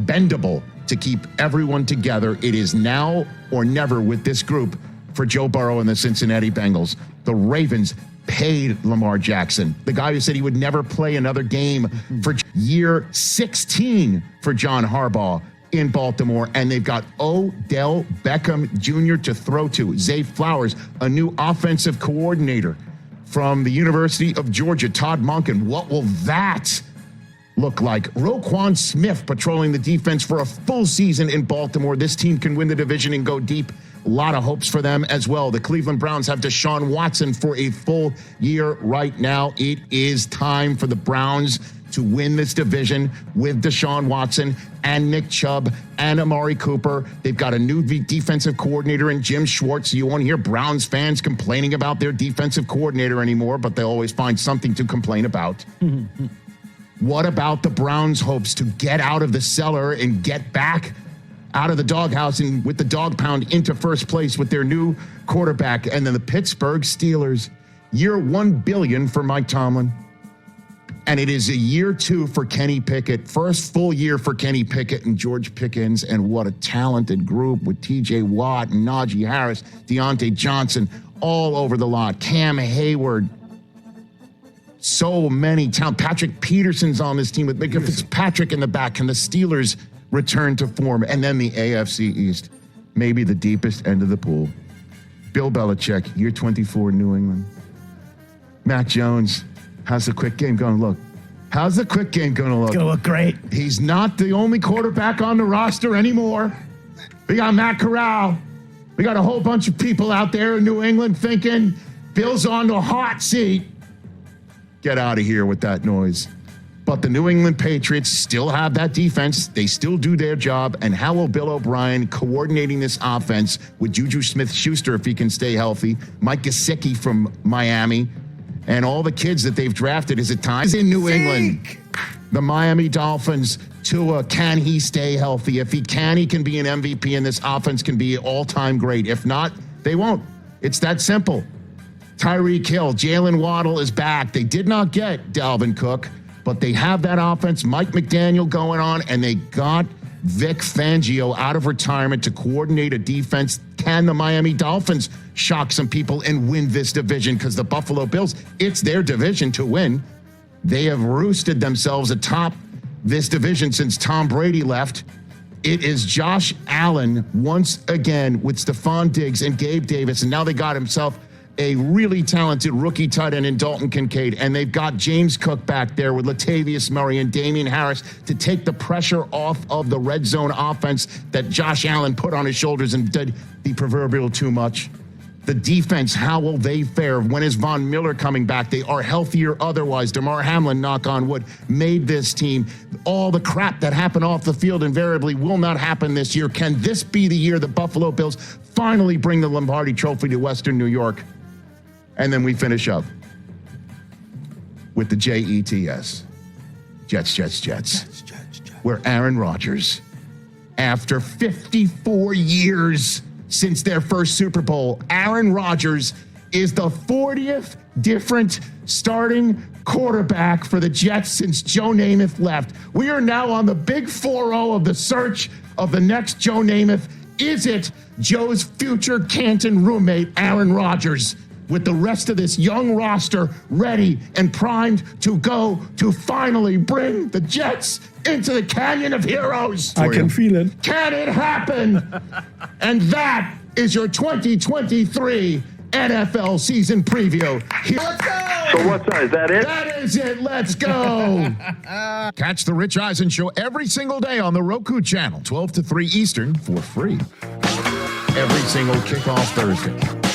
bendable to keep everyone together. It is now or never with this group for Joe Burrow and the Cincinnati Bengals. The Ravens paid Lamar Jackson, the guy who said he would never play another game, for year 16 for John Harbaugh in Baltimore, and they've got Odell Beckham Jr. to throw to. Zay Flowers, a new offensive coordinator from the University of Georgia, Todd Monken. What will that look like? Roquan Smith patrolling the defense for a full season in Baltimore. This team can win the division and go deep. A lot of hopes for them as well. The Cleveland Browns have Deshaun Watson for a full year right now. It is time for the Browns to win this division with Deshaun Watson and Nick Chubb and Amari Cooper. They've got a new defensive coordinator in Jim Schwartz. You won't hear Browns fans complaining about their defensive coordinator anymore, but they'll always find something to complain about. What about the Browns' hopes to get out of the cellar and get back out of the doghouse and with the dog pound into first place with their new quarterback? And then the Pittsburgh Steelers, year $1 billion for Mike Tomlin. And it is a year 2 for Kenny Pickett. First full year for Kenny Pickett and George Pickens. And what a talented group with TJ Watt and Najee Harris, Deontay Johnson, all over the lot. Cam Hayward. So many talent. Patrick Peterson's on this team with Micah Fitzpatrick in the back. Can the Steelers return to form? And then the AFC East, maybe the deepest end of the pool. Bill Belichick, year 24, New England. Mac Jones, how's the quick game going to look? How's the quick game going to look? It's going to look great. He's not the only quarterback on the roster anymore. We got Matt Corral. We got a whole bunch of people out there in New England thinking Bill's on the hot seat. Get out of here with that noise. But the New England Patriots still have that defense. They still do their job. And how will Bill O'Brien coordinating this offense with Juju Smith-Schuster if he can stay healthy, Mike Gesicki from Miami, and all the kids that they've drafted? Is it time? In New England, the Miami Dolphins, Tua, can he stay healthy? If he can, he can be an MVP, and this offense can be all-time great. If not, they won't. It's that simple. Tyreek Hill, Jalen Waddle is back. They did not get Dalvin Cook, but they have that offense. Mike McDaniel going on, and they got Vic Fangio out of retirement to coordinate a defense. Can the Miami Dolphins shock some people and win this division? Because the Buffalo Bills, it's their division to win. They have roosted themselves atop this division since Tom Brady left. It is Josh Allen once again with Stephon Diggs and Gabe Davis, and now they got himself a really talented rookie tight end in Dalton Kincaid, and they've got James Cook back there with Latavius Murray and Damian Harris to take the pressure off of the red zone offense that Josh Allen put on his shoulders and did the proverbial too much. The defense, how will they fare? When is Von Miller coming back? They are healthier otherwise. DeMar Hamlin, knock on wood, made this team. All the crap that happened off the field invariably will not happen this year. Can this be the year the Buffalo Bills finally bring the Lombardi Trophy to Western New York? And then we finish up with the JETS. Jets. Where Aaron Rodgers, after 54 years since their first Super Bowl, Aaron Rodgers is the 40th different starting quarterback for the Jets since Joe Namath left. We are now on the big 4-0 of the search of the next Joe Namath. Is it Joe's future Canton roommate, Aaron Rodgers, with the rest of this young roster ready and primed to go to finally bring the Jets into the Canyon of Heroes? I can feel it. Can it happen? And that is your 2023 NFL season preview. So what's that? Is that it? That is it. Let's go. Catch the Rich Eisen Show every single day on the Roku channel, 12 to 3 Eastern, for free. Every single kickoff Thursday.